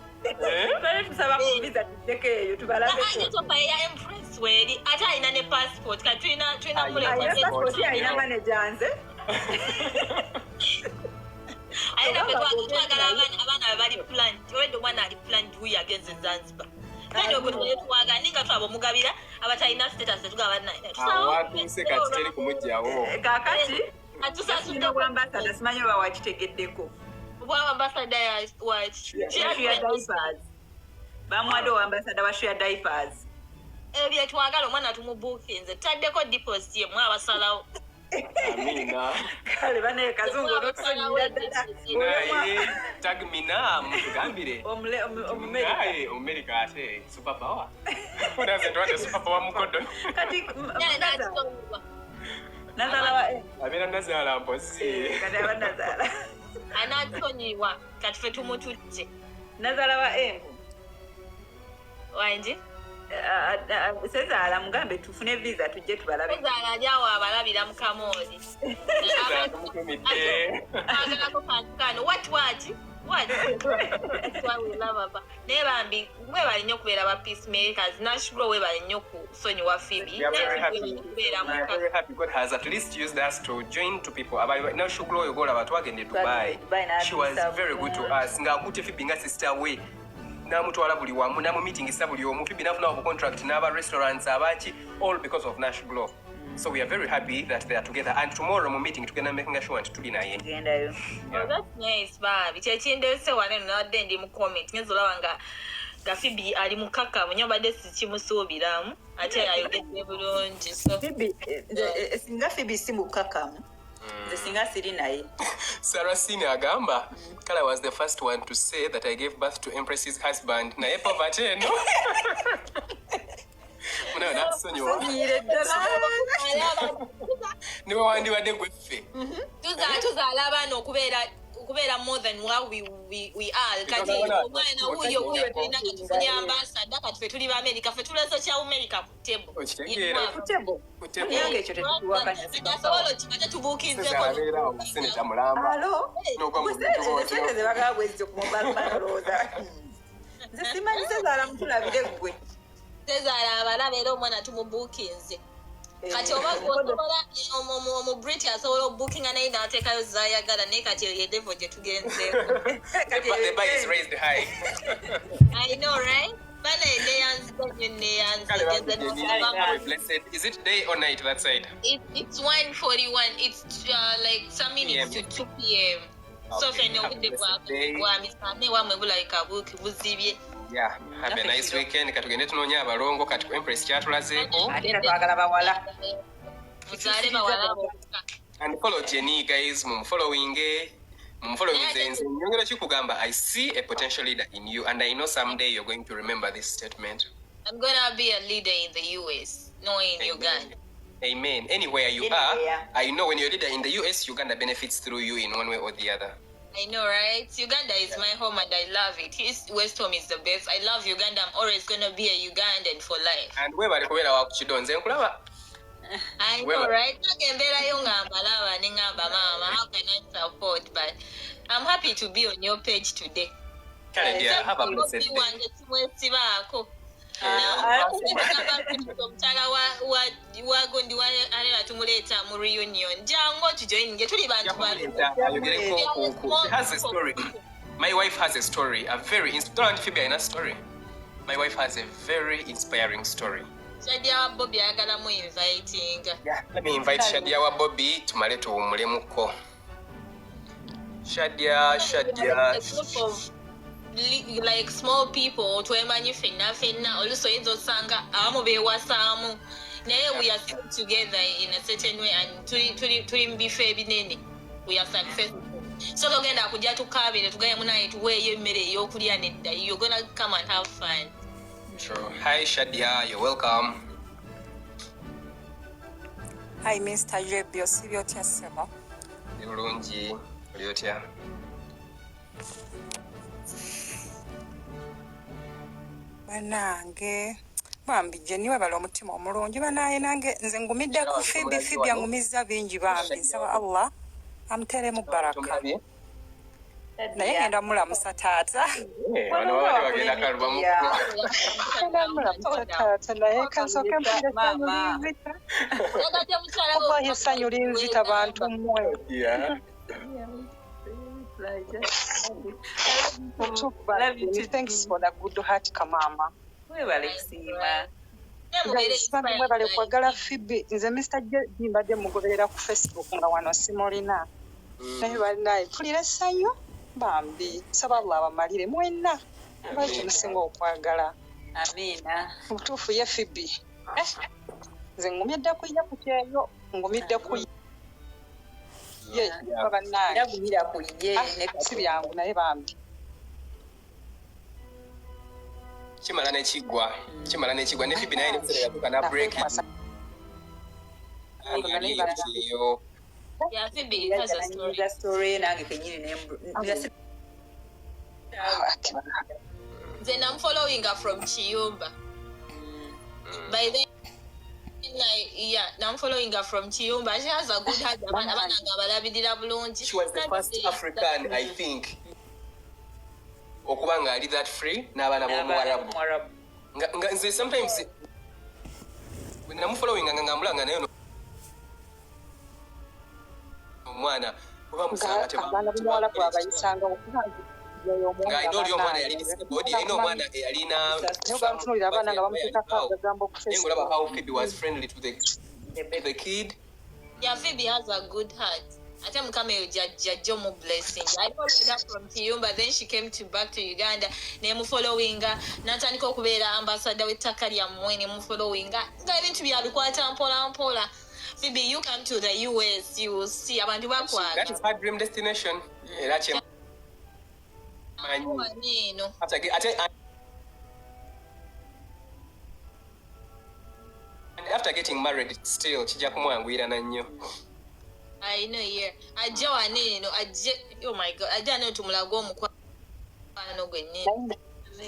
twali tusaba kubiza tuteke eyo tubalabe ya Empress weri ate alina ne passport kati tulina pasipoti alina manager nze ayina twagala abaana bali planned already omwana ali planned huyo agenze Zanzibar kandi ogwe twaga ninga twabo mugabira abatalina status tugaba watuse kati teri kumujjawo kakati atusasudde ambassador simanyi oba wakitegeddeko bwa ambassador ya watch bamuwadde wa ambassador wa share diapers ebyo twagala omwana tumubuukinze taddeko deposit ye mwa abasalawo amina kale bane kazungu n'okusonyira ddala tagmina mutugambire America ate super power unaze twate super power mukodo kati nazala wa abera nazala mpozi kati abanazala anatsonyiwa kati fe tumututte nazala wa embu wanji sezaala mugambe tufune visa tujje tubalabe sezaala alyawo abalabira mukamooli agalako kantukano what wababa naye bambi mwebali nnyo okubeera ba peacemakers nashukuru webali nnyo kusonyiwa Phoebe very happy God has at least used us to join to people nashukuru oyo golaba twagende Dubai she was very good to us ng'akutte Phoebe nga sister we namutwala buli wamu namu meeting isa buli omu Phoebe nafuna obu contract n'aba restaurants abaki all because of Nash Glow. So we are very happy that they are together and tomorrow mu meeting together making sure nti tuli naye gendayo that's nice baby kyekindese wane nadde ndi mu comment ngezolaba nga Phoebe ali mukaka munyobadde sikimusuubiramu ate ayogedde bulungi so Phoebe singa Phoebe si mukakamu singa siri naye Sarah Sini agamba Kala was the first one to say that I gave birth to Empress's husband naye poverty no muna nakusonyiwa niwe wandiwadde gweffe tuzaala abaana okubeera more than what we are kati omwana wuyo tulina katufunye ambassador kati fe tuli ba America fe tulezo kya America ku table yange ekyo tetuwakanya asobola kikate tubuukinzeko senator mulamba alo sente zebagala bwezzo ku mobile roza nze simanyi sezaala mutulabire gwe sezaala abalabe era omwana tumubuukinze kati oba osobola omu-Brit asobola obuukinga naye n'ateekayo zaayagala naye kati ye level gye tugenzeeko the bar is raised high I know right bana blessed is it day or night that side it's 1:41 it's like some minutes to 2 p.m. So fene obudde bwa misane wamwe bulabika buzibye yeah have a nice weekend katugende tunoonya abalongo kati Empress kyatulazeeko ate twagala bawala tuzaale bawala and follow Jenny guys mumfollowing nze nyongera kikugamba I see a potential leader in you and I know someday you're going to remember this statement. I'm gonna be a leader in the US, no in Uganda. Amen. Anywhere you are, I know when you're a leader in the US, Uganda benefits through you in one way or the other. I know, right? Uganda is my home and I love it. West Home is the best. I love Uganda. I'm always gonna be a Ugandan for life. And where bali kubeera wakukidonze nkulaba. I know, right? Nagembeerayo ng'ambalaba ne ng'amba mama, how can I support? But I'm happy to be on your page today. Kale dear, have a blessed day. Kimwesibaako. Omukyala wagondi alera tumuleeta mu reunion. Jangu tujoininge tuli bantu She has a story. My wife has a story. A very don't Phoebe in a story. My wife has a very inspiring story. Shadia wa Bobby ayagala mu inviting. Yeah, let me invite Shadia wa Bobby tumale tuwumulemuko. Shadia like small people twemanyi fenna also inzo sanga abamu bewasaamu naye we are still together in a certain way and tuli mbife ebinene we are successful so togenda kujja tukabire tugaye munaye tuweeyo emmere ey'okulya nedda you're gonna come and have fun. Sure. Hi Shadia, you're welcome. Hi Mr. Jebio, sibyo tyasema. Bulungi, olyotya? Bannange bambi Jenny webala omutima omulungi banaye nange nze ngumidde ku Phoebe angumizza bingi bambi nsaba Allah amutere mu baraka naye ngenda mulamusa taata naye kansooke mpulire essanyu linzita bantu mmwe thanks for the good heart kamama Webale kusiima. Sibantu mwebale kwagala Phoebe. Nze Mr. J mbadde mugoberera ku Facebook nga wano simulina. Naye balinaye mpulira essanyu bambi. Saba Allah abamalire mwenna. Lwaki musinga okwagala. Amiina. Mutuufu ye Phoebe. Nze ngumidde kuyya ku kyeyo. Ngumidde ku ye bannange. Ndagumira ku ye ne si byangu naye bambi. Kimala n'ekiggwa ne Phoebe naye n'ebiseera yabuka na break. Yo. Yeah, Phoebe has a story. The story nange kenyini Then I'm following her from Chiyumba. By then, I'm following her from Chiyumba. She has a good heart. She was the first African, I think. Okuba nga ali that free n'abaana b'omuwarabu. Nze sometimes when namufollowing nga ngambula nga naye omwana oba musanga tebamuwarabu abayisanga ng'alina oli omwana yali disabled, alina omwana eyalina bamutunuulira abaana nga bamuteekako agagamba naye ng'olaba how Phoebe was friendly to the kid. Yeah, Phoebe has a good heart. I tell Mukame Jajomo blessing. I followed her from Kiyumba, then she came back to Uganda. Nemu following her. Nataniko kubera ambassador with Takaria Mweni mu following her. Going to be alukwata ampola. Phoebe, you come to the US, you will see abantu bakwaga. That is her dream destination. After getting married, still kijja kumwanguyira na nnyo. I know, yeah. Ajja wane no, oh my God, ajja no tumulago omukwano gwenye.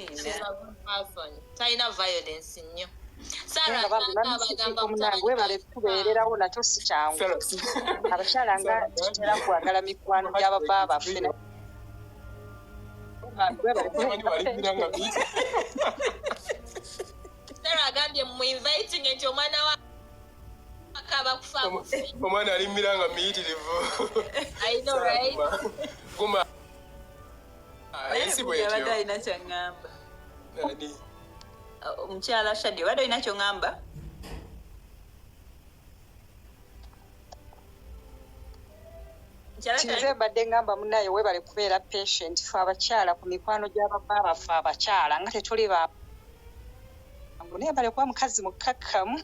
She's a good person. Taina violence nnyo. Sarah webale tubeererawo nakyo si kyangu. Abakyala nga era kwagala mikwano gy'ababa baffe. Sarah agambye mu inviting enti omwana wa akaba kufa. Omwana alimira nga miyitirivu. I know, right? Guma. Esi bwetyo. Abadde alina kyangamba. Nani? Omukyala Shadi, abadde alina kyongamba? Kize mbadde ngamba munnaye webale kubeera patient fe abakyala ku mikwano gy'ababa baffe abakyala nga tetuli naye bale kuba mukazi mukkakkamu.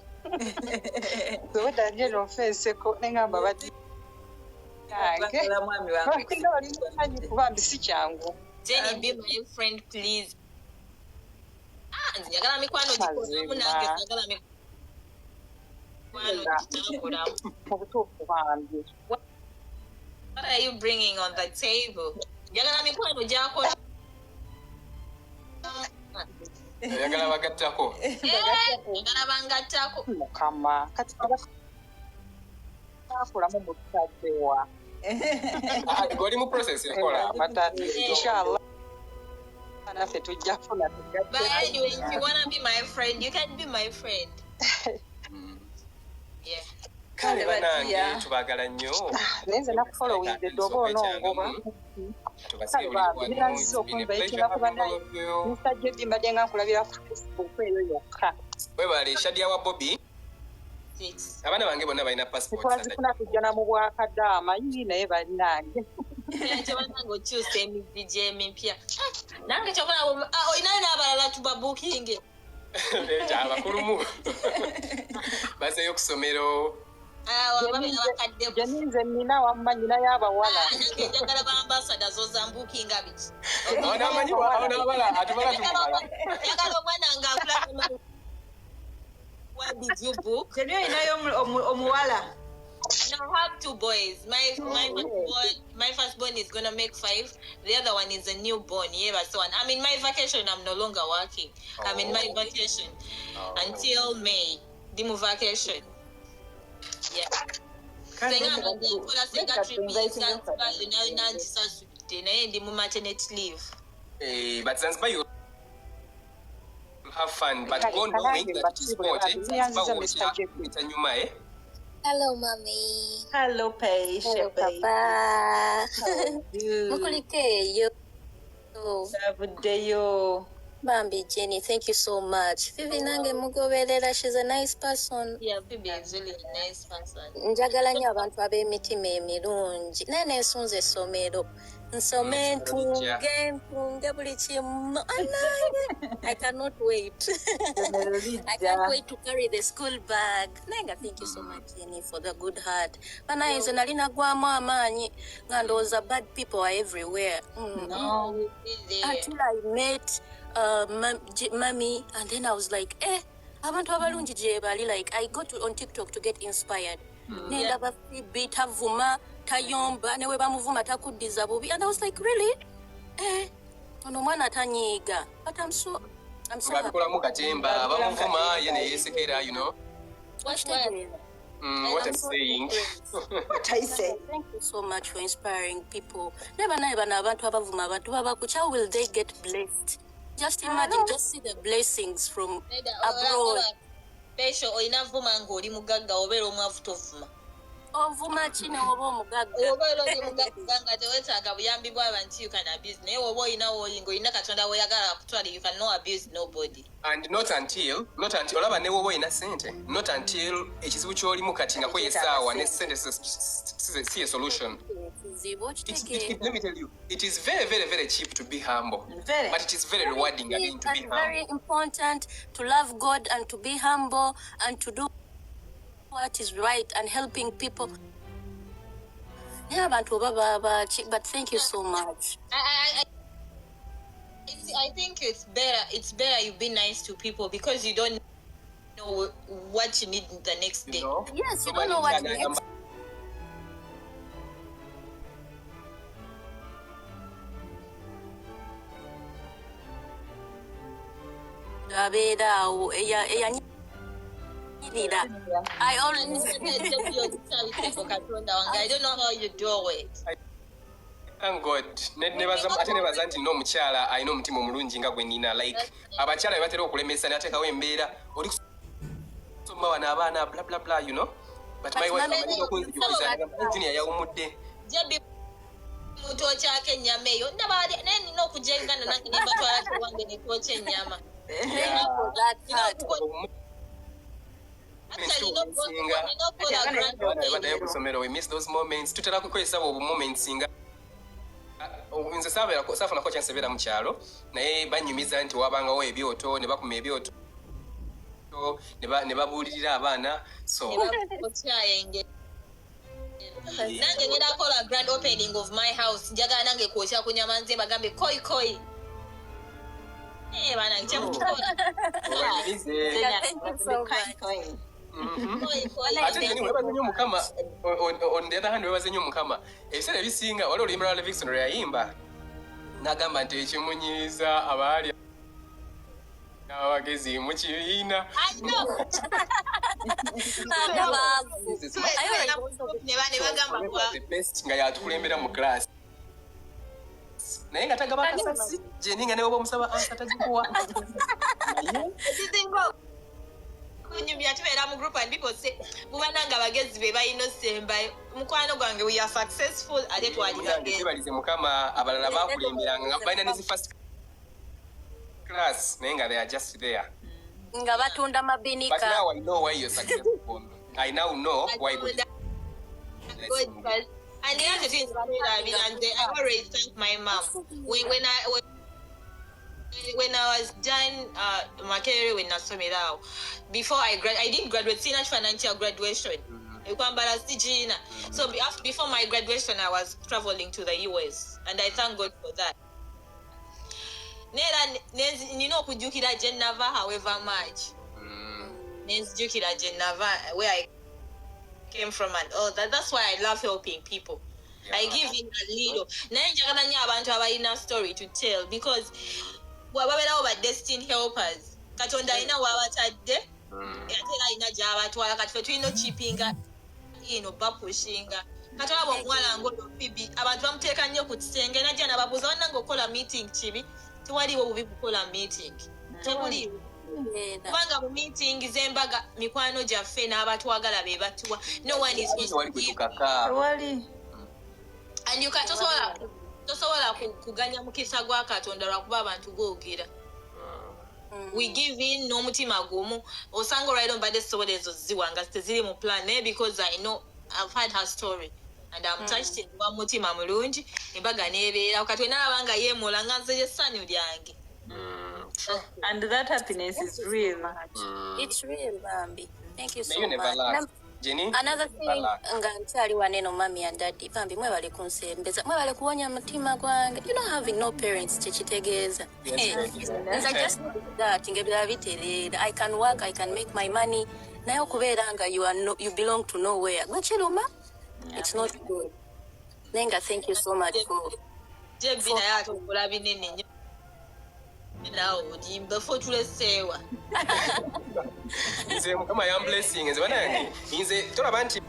Wedda nje nonfenseko nengamba badde yange oli mumanyi kuba mbi si kyangu. Jenny, be my friend, please. Njagala mikwano gikonamu nange njagala mikwano gitambula. Obutuufu bambi. What are you bringing on the table? Njagala mikwano gyakola. Njagala bagattako. Njagala bangattako. Mukama kati akolamu mutaddewa. Goli mu process yakola. Inshallah. Naffe tujja kufuna tugadde. But anyway, if you want to be my friend, you can be my friend. Yeah. Kale bannange tubagala nnyo. Naye nze nakufolowinze ddoba onongoba. Kale bambi niranziza okunvayitinga ku bannaye. Musajja ebbi mbadde nga nkulabira ku Facebook eyo yokka. Webale Shadia wa Bobby. Abaana bange bonna balina passport. Twazifuna kujjana mu bwakadaama yii naye bannange. Kyebanange okyusa emizigi emipya. Nange kyobala olinayo n'abalala tubabuukinge. Abakulumu. Bazeeyo ku ssomero. Jeninze nina wamma nyina y'abawala. Nange njagala bambasada zozambuukinga biki. Onamanyi abala atubala tumala. Njagala omwana ng'akulaba. What did you book? Jenny inayo omuwala. No, I have two boys. My firstborn is gonna make 5. The other one is a newborn. Yeah, so I'm in my vacation. I'm no longer working. I'm in my vacation until May. Dimu vacation. Yeah. Maternity leave. But Zanzibar, you have fun, but go knowing that it is important. Hello, mommy. Hello, Hello, papa. Mukulikeyo. Savuddeyo. Bambi Jenny, thank you so much. Phoebe nange mugoberera, she's a nice person. Yeah, Phoebe is really a nice person. Njagala nnyo abantu ab'emitima emirungi. Naye neesunze essomero. Nsome ntunge buli kimu. I cannot wait. I can't wait to carry the school bag. Nenga, thank you so much, Jenny, for the good heart. Banaye nze nali nagwamu amaanyi nga ndowooza bad people are everywhere. No, Until I met Mummy, and then I was like, abantu abalungi gye bali. Like, I go on TikTok to get inspired. Nendaba Phoebe tavuma tayomba ne we bamuvuma takuddiza bubi, and I was like, really? Ono mwana tanyiiga. But I'm so happy. Babikolamu katemba bamuvuma ye ne yesekera, you know. What What I'm saying. What I say. Thank you so much for inspiring people. Never abantu abavuma abantu babakucha. How will they get blessed? Just imagine, just see the blessings from abroad. Pesho oyina vuma ng'oli mugagga obeera omwavu tovuma. Ovuma kino oba omugagga. Obeera oli mugagga nga teweetaaga buyambi bw'abantu you can abuse. Naye oba oyina w'oyinga oyina Katonda w'oyagala akutwala, you cannot abuse nobody. And not until olaba ne woba oyina sente, not until ekizibu ky'olimu kati nga kweyesaawa ne sente si a solution. Let me tell you, it is very, very, very cheap to be humble. But it is very rewarding again to be humble. Very important to love God and to be humble and to do what is right and helping people. Yeah, but thank you so much. I think it's better you be nice to people because you don't know what you need the next day. Yes, you don't know what you need. I always I don't know how you do it. Thank God. Ate nebaza nti nno omukyala alina omutima omulungi nga gwe nina. Like abakyala be batera okulemesa n'ateekawo embeera oli kusoma wano abaana bla bla bla, you know. But my wife amanyi okunzijuliza Junior yawumudde. Jabi muntu okyako ennyama eyo naye nina okujja Uganda nange ne batwala kiwange ne twokya ennyama. We miss those moments. Tutera kukozesa obwo moments nga nze saafunako chance ebeera mu kyalo naye banyumiza nti wabangawo ebyoto ne bakuma ebyoto ne babuulirira abaana so nange ngenda kola grand opening of my house njagala nange kwokya ku nyama nze bagambe koi bana nkyekukola ate webaze nnyo Mukama. On the other hand webaze nnyo Mukama ebiseera ebisinga wali oluyimba lwa Livingston lwe yayimba n'agamba nti ekimunyiiza abaali abagezi mu kibiina nga yatukulembera mu class naye nga tagaba kasasi Jenny nga newe omusaba ansa tagikuwa kunyumya tubeera mu group and people say mubana nga bagezi be balina osembayo mukwano gwange we are successful ate twali bagezi balize Mukama abalala bakulemberanga nga balina ne first class naye nga they are just there nga batunda mabinika. But now I know why you're successful. I now know why good. And the other thing is, I always thank my mom. When I was done my career when I saw me now, before I didn't graduate, senior financial graduation. So before my graduation, I was traveling to the US, and I thank God for that. You know, kujukira Geneva, however much. Jukira Geneva, where I came from, and all that. That's why I love helping people. Yeah. I give in a little. Nanjagala abantu abalina story to tell because wababera oba destined helpers. Katonda ina wabatadde. Atera ina jabatwala kati tulino chipinga bapushinga. Katonda bomwala ngodo Phoebe abantu bamuteeka nnyo ku kisenge najja nababuuza wanange okola meeting kibi. Tewaliwo bubi kukola meeting. Tebuliwo. Kubanga mu meeting zembaga mikwano gyaffe n'abatwagala be batuwa. No one is going to give. And you can't tosobola kuganya mukisa gwa Katonda lwakuba abantu googera. we give in n'omutima gumu osanga olwaliro mbadde sobola ezo ziwanga teziri mu plan naye because I know I've had her story and I'm touched in wa mutima mulungi embaga nebeera kati wena abanga yeemola nga nze essanyu lyange. And that happiness is real. It's real, Bambi. Thank you so you never much. laugh. Jenny? Another thing, nga nkyali waneno mami and daddy, Bambi mwebale kunsembeza, mwebale kuwonya mutima gwange. You know, having no parents chekitegeeza. Nza just that, ngebira biterera. I can work, I can make my money. Naye okubeera nga you belong to nowhere. Gwekiruma? It's not good. Nenga, thank you so much for... Jebbi naye atukola binene nnyo. Now, before you say what? Nze mukama yam blessing nze bannange nze tolaba nti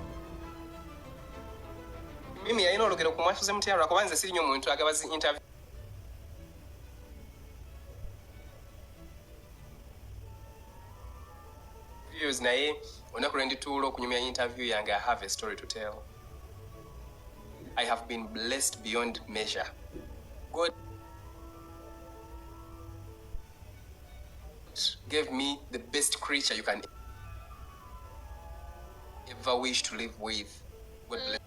mimi yalina olugero ku mwafuze mutyalwa kuba nze siri nnyo omuntu agabazi interviews naye olunaku lwe ndituula okunyumya interview yange I have a story to tell. I have been blessed beyond measure. God gave me the best creature you can ever wish to live with. God bless.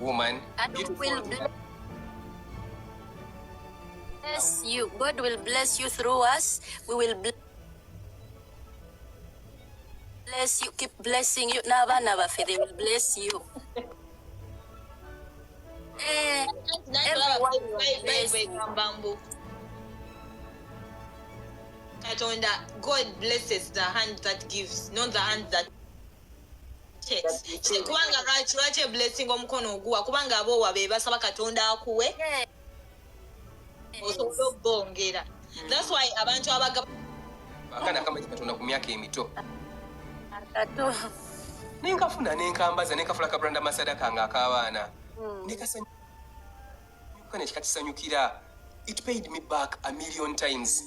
Woman, God will bless you. God will bless you through us. We will bless you. Keep blessing you. N'abaana baffe, they will bless you. Everyone will bless you. Katonda, God blesses the hand that gives, not the hand that takes. Kubanga lwaki blessing omukono oguwa kubanga abo wabe basaba Katonda akuwe osobola okubongera. That's why abantu akana kama Katonda ku myaka emito Kato. Nenkafuna nenkambaza nenkafula ka branda masadaka nga ak'abaana nekasanyuka nekikatisanyukira. It paid me back a million times.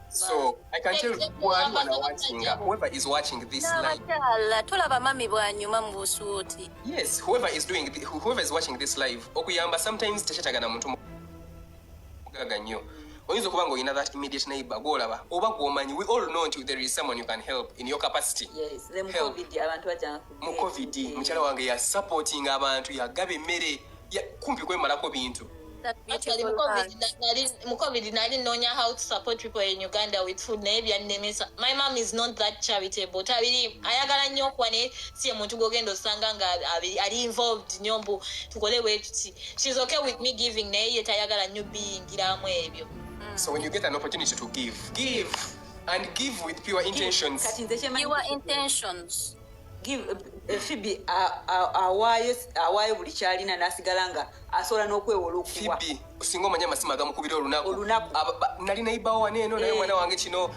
So I can tell whoever is watching this live. Yes, whoever is watching this live, okuyamba sometimes techatagana muntu mugaga nnyo. Oyinza okuba ng'olina that immediate neighbor gw'olaba oba gw'omanyi. We all know nti there is someone you can help in your capacity. Yes, mu COVID abantu bajja mu COVID mukyala wange ya supporting abantu yagaba emmere kumpi kwemalako bintu. Actually, COVID, I didn't know how to support people in Uganda with food. My mom is not that charitable. Ayagala nnyo kwane si omuntu gogenda osanga nga ali involved nyombo tukole wetuti. She's okay with me giving naye yet ayagala nnyo biyingiramu ebyo. So when you get an opportunity to give and give with pure intentions. Pure intentions. Give Phoebe awaayo buli kyalina n'asigala nga asobola n'okwewola okuwa. Phoebe singa omanya amasima agamukubira olunaku nali nayibawo wano eno naye mwana wange kino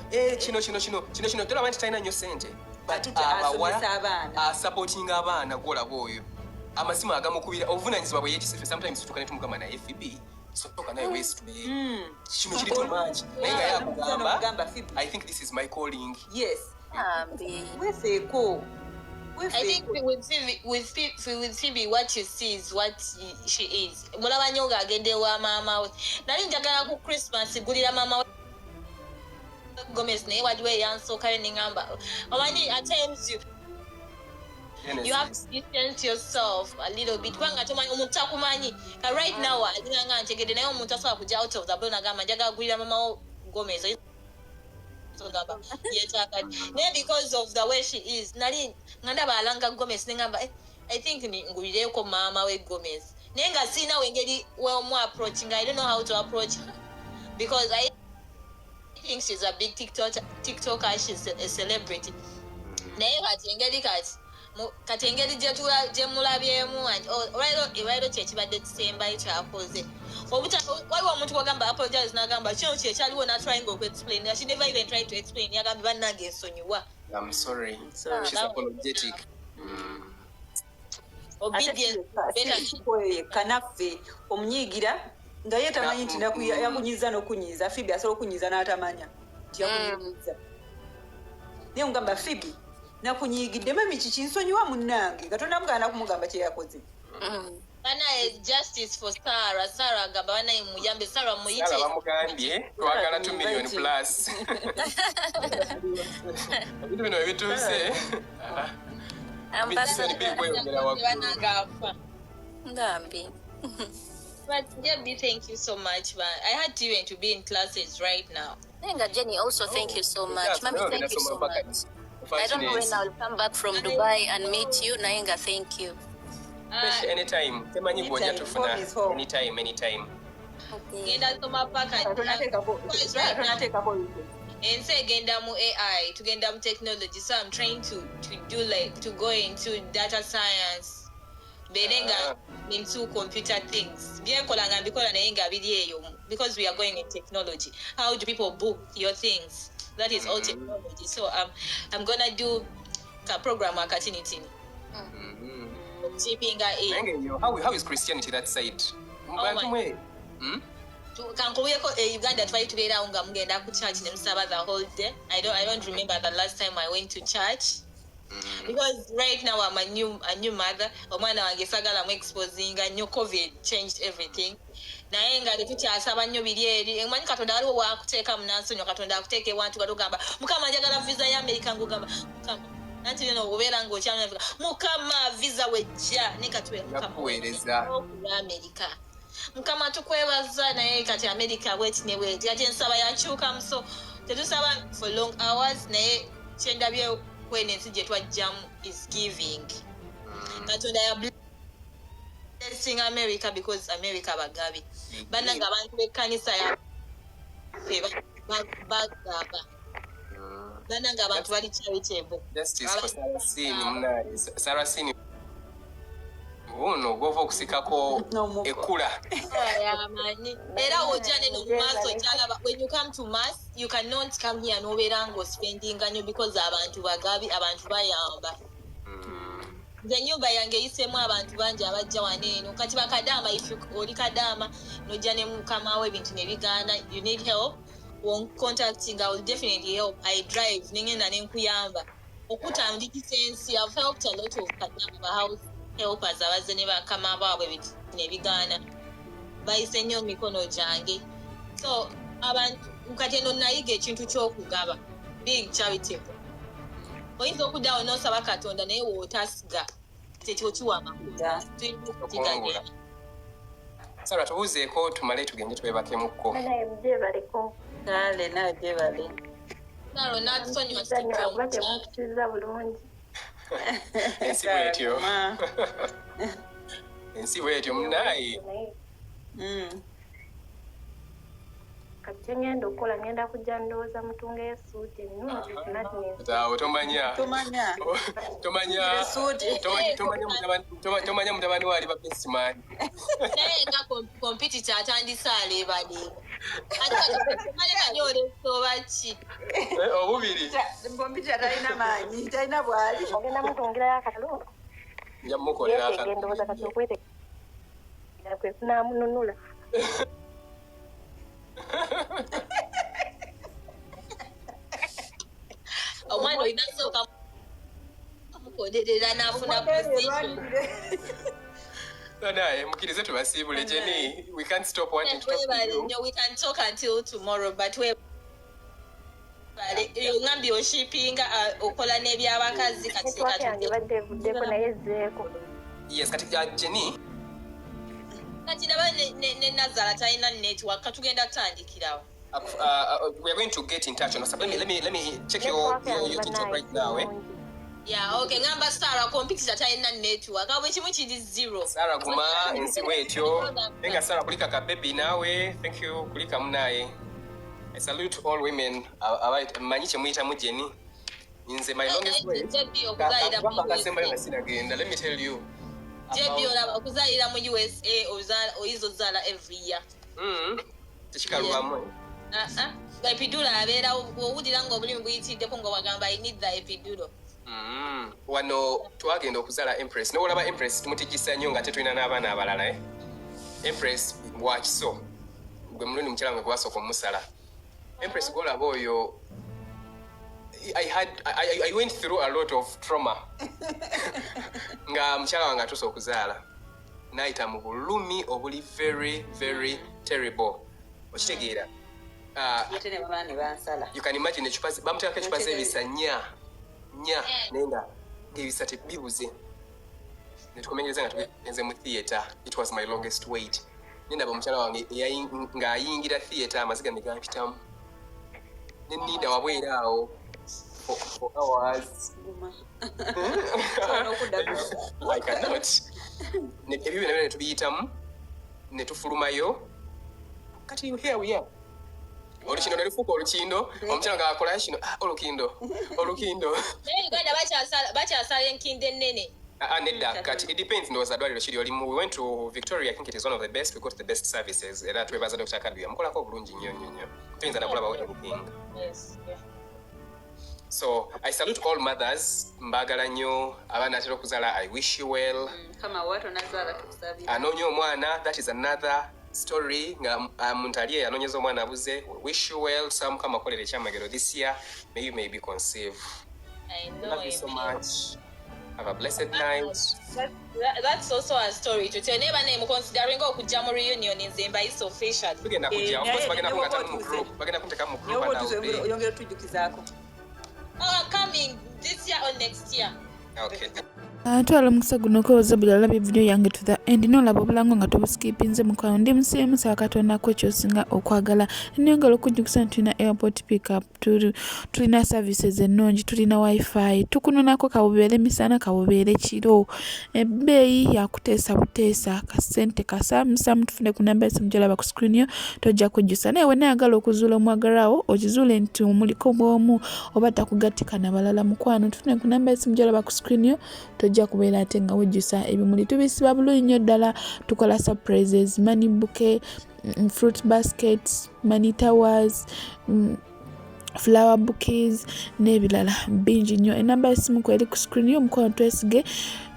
tolaba nti talina nnyo sente asupportinga abaana gwolaba oyo amasima agamukubira obuvunanyizibwa bwe yeekisife sometimes tutuka ne tumugamba naye Phoebe sotoka naye weesitule kino kiri too much naye nga yakugamba I think this is my calling. Yes. Weefeeko. I think with Phoebe, what you see is what she is. Mulaba nnyo ng'agende wa maama we. Nali njagala ku Christmas gulira maama we Gomez naye waliwo eyansookayo neŋŋamba omanyi at times you have to distance yourself a little bit kubanga tomanyi omuntu takumanyi. Right now alina nga ntegedde naye omuntu asobola kujja out of the blue n'agamba njagala gulira maama we Gomez. Because of the way she is, nali ngandaba alanga Gomez nengamba I think ngulireko mama we Gomez nenga sina wengeri well approaching. I don't know how to approach her because I think she's a big TikToker. She's a celebrity. Naye kati engeri gye mulabyemu olwaliro kyekibadde kisembayo kyakoze waliwo omuntu gwagamba apologize n'agamba kino kyekyaliwo n'atrying okwe-explain. She never even tried to explain. Yagamba bannange ensonyiwa. I'm sorry. She's apologetic. Kanaffe omunyiigira nga ye tamanyi nti yakunyiza n'okunyiza. Phoebe asobola okunyiza n'atamanya nti yakunyiza. Naye ngamba Phoebe nakunyiigidde mami kikinsonyiwa munnange Katonda mugaana kumugamba kye yakoze. Banaye justice for Sarah. Sarah agamba banaye muyambe Sarah muyite. Sarah bamugambye twagala 2 million plus. Ebintu bino ebituuse. But Debbie, thank you so much, man. I had to even to be in classes right now. Jenny, also thank you so much. Mami, thank you so much. I don't know when I'll come back from Dubai and meet you. Nayenga, thank you. Anytime. Temanyi bw'ojja tufuna. Anytime. Genda soma paka. Ense genda mu AI, tugenda mu technology. So I'm trying to do to go into data science. Berenga into computer things. Byenkolanga bikola naye nga biri eyo because we are going in technology. How do people book your things? That is all technology. So I'm gonna do a program akatini. How is Christianity that side? Kankubuyeko Uganda twali tubeerawo nga mugenda ku church ne musaba the whole day. I don't remember the last time I went to church. Because right now I'm a new mother. Omwana wange sagala mu exposing new COVID changed everything. Naye nga tetukyasaba nnyo biri eri. Emanyi Katonda waliwo wakuteeka munansonyo Katonda akuteeka ewantu katugamba Mukama njagala visa ya America ngugamba Mukama nanti bino obeera ng'okyamya Mukama visa wejja ne katwe Mukama America. Mukama tukwebaza naye kati America wet ne wet. Ate ensaba yakyuka muso tetusaba for long hours naye kyendabye when ensi gye twajjamu is giving. Katonda ya blessing America because America bagabi. Bannange abantu b'ekkanisa ya bagaba. Bannange abantu bali charitable. Justice for Sarah Sini. Uno gova okusikako ekula. Era ojane no maaso jalaba when you come to mass you cannot come here no berango spending nnyo because abantu bagabi abantu bayamba. The nyumba yange yisemu abantu banje abajja waneeno kati bakadama if you oli kadama nojane mukama we bintu ne bigana you need help won contacting I will definitely help. I drive ningenda nenkuyamba okutandika sense. I've helped a lot of kadama house helpers abaze ne bakama baabwe bintu ne bigana bayise nnyo mikono gyange. So abantu kati eno nayiga ekintu ky'okugaba being charitable. Oyinza okuddawo n'osaba Katonda naye wootasiga tekyo kiwa amakulu. Sarah tubuuzeeko tumale tugende twebakemukko. Kale nawe gyebale. Saro natusonyiwa mukukiza bulungi. Ensi bwetyo. Ensi bwetyo munaye. Kati ngenda okukola ngenda kujja ndowooza mutunga esuuti ennungi tomanya mutabani waali bapesimani naye nga kompitita atandise aleebaleeba ate kanyolesobaki obubiri kompitita talina maanyi talina bwali ogenda mutungirayo akatalo nja mukolera akatalo ndowooza kati okwetegera kwe kunaamununula omwana olina sooka mukoderera n'afuna position. Naye mukirize tubasiibule Jenny. We can't stop wanting to talk to you. No, we can talk until tomorrow, but we ngambye oshippinga okola n'ebyabakazi kati baddevuddeko naye ezzeeko. Yes, kati Jenny. Kati naba ne Nazala talina network katugenda kutandikirawo. We are going to get in touch on WhatsApp. Let me check your TikTok right now. Yeah, okay. Ngamba Sarah competitor talina network. Awe kimu kiri 0. Sarah guma ensi wetyo. Nenga Sarah kulika ka baby nawe. Thank you kulika munaye. I salute all women. Manyiche muita mu Jenny. Nze my longest way. Let me tell you. Jebi olaba okuzalira mu USA oyizozala every year. Tekikalwamu. Epidural abeera owulira ng'obulimu buyitiddeko nga wagamba I need the epidural. Wano twagenda okuzala Empress. N'olaba Empress tumutigisa nnyo nga tetulina n'abaana abalala. Empress wakiso. Gwe mulundi mukyala mwe gwasooka omusala. Empress gwolaba oyo I went through a lot of trauma. Nga mukyala wange atuuse okuzaala. n'ayita mu bulumi obuli very very terrible. Okitegeera? Ate ne baba ne bansala. You can imagine bamuteekako ecupa z'ebisa nnya naye nga ebisa tebibuze. Ne tukomenyereza nga tugenze mu theatre. It was my longest wait. Nendaba omukyala wange ng'ayingira theatre amaziga ne gampitamu. Ne nninda wabwera awo for hours. I cannot. Ebyo byonna ne tubiyitamu ne tufulumayo. Kati here we are. Olukindo ne lufuuka olukindo. Omukyala ng'akola kino olukindo. Naye Uganda bakyasala enkindo ennene. Nedda, kati it depends ndowooza ddwaliro kiri olimu. We went to Victoria. I think it is one of the best. We got the best services. Era twebaza Dr. Kaddu yamukolako obulungi nnyo. Tuyinza nakulabawo anything. Yes. So I salute all mothers. Mbagala nnyo abaana atera okuzaala. I wish you well. Kama watu nazaala tukusabira. Anoonya omwana, that is another story. Nga muntu ali anoonyeza omwana abuze. We wish you well. Some kama akolera ekyamagero this year. May you maybe conceive. I know. Love you so much. Have a blessed night. That's also a story to tell. Never name considering okujja mu reunion nzimba is official. Tugenda kujja. Of course bagenda kungata mu group. Bagenda kunteka mu group and out. Oyongera tujukizaako. Coming this year or next year. Okay. Twala omukisa guno okwewoza buli alaba evidiyo yange to the end n'olaba obulango nga tobuskipinze mukwano ndi musiimu saakatonako kyosinga okwagala nnyongera okujjukisa nti tulina airport pickup tulina services ennungi tulina wifi tukunonako kabubeere misana kabubeere kiro ebbeeyi yakuteesa buteesa kasente kasaamusaamu tufune ku namba esimu gyolaba ku screen yo tojja kujjusa naye wenayagala okuzuula omwagalwawo okizuule nti omuliko bw'omu oba takugattika na balala mukwano tufune ku namba esimu gyolaba ku screen yo tojja kubeera ate nga wejjusa ebimuli tubisiba bulungi nnyo ddala tukola surprises money bouquet fruit baskets money towers flower bouquets n'ebirala bingi nnyo enamba y'essimu kweri ku screen y'omukono twesige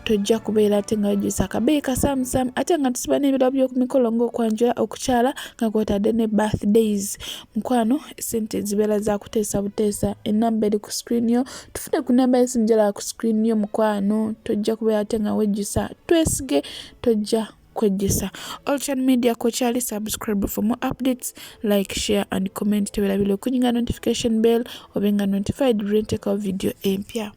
tojja kubeera ate nga wejjusa akabeeyi kasaamusaamu ate nga tusiba n'ebirabo by'oku mikolo ng'okwanjula okukyala nga kwotadde ne birthdays mukwano sente zibeera za kuteesa buteesa enamba eri ku screen yo tufune ku namba y'essimu gyolaba ku screen yo mukwano tojja kubeera ate nga wejjusa twesige tojja kwejjusa. All channel media kochali subscribe for more updates, like, share and comment. Tebera bilo kunyinga notification bell obenga notified when take a video empya.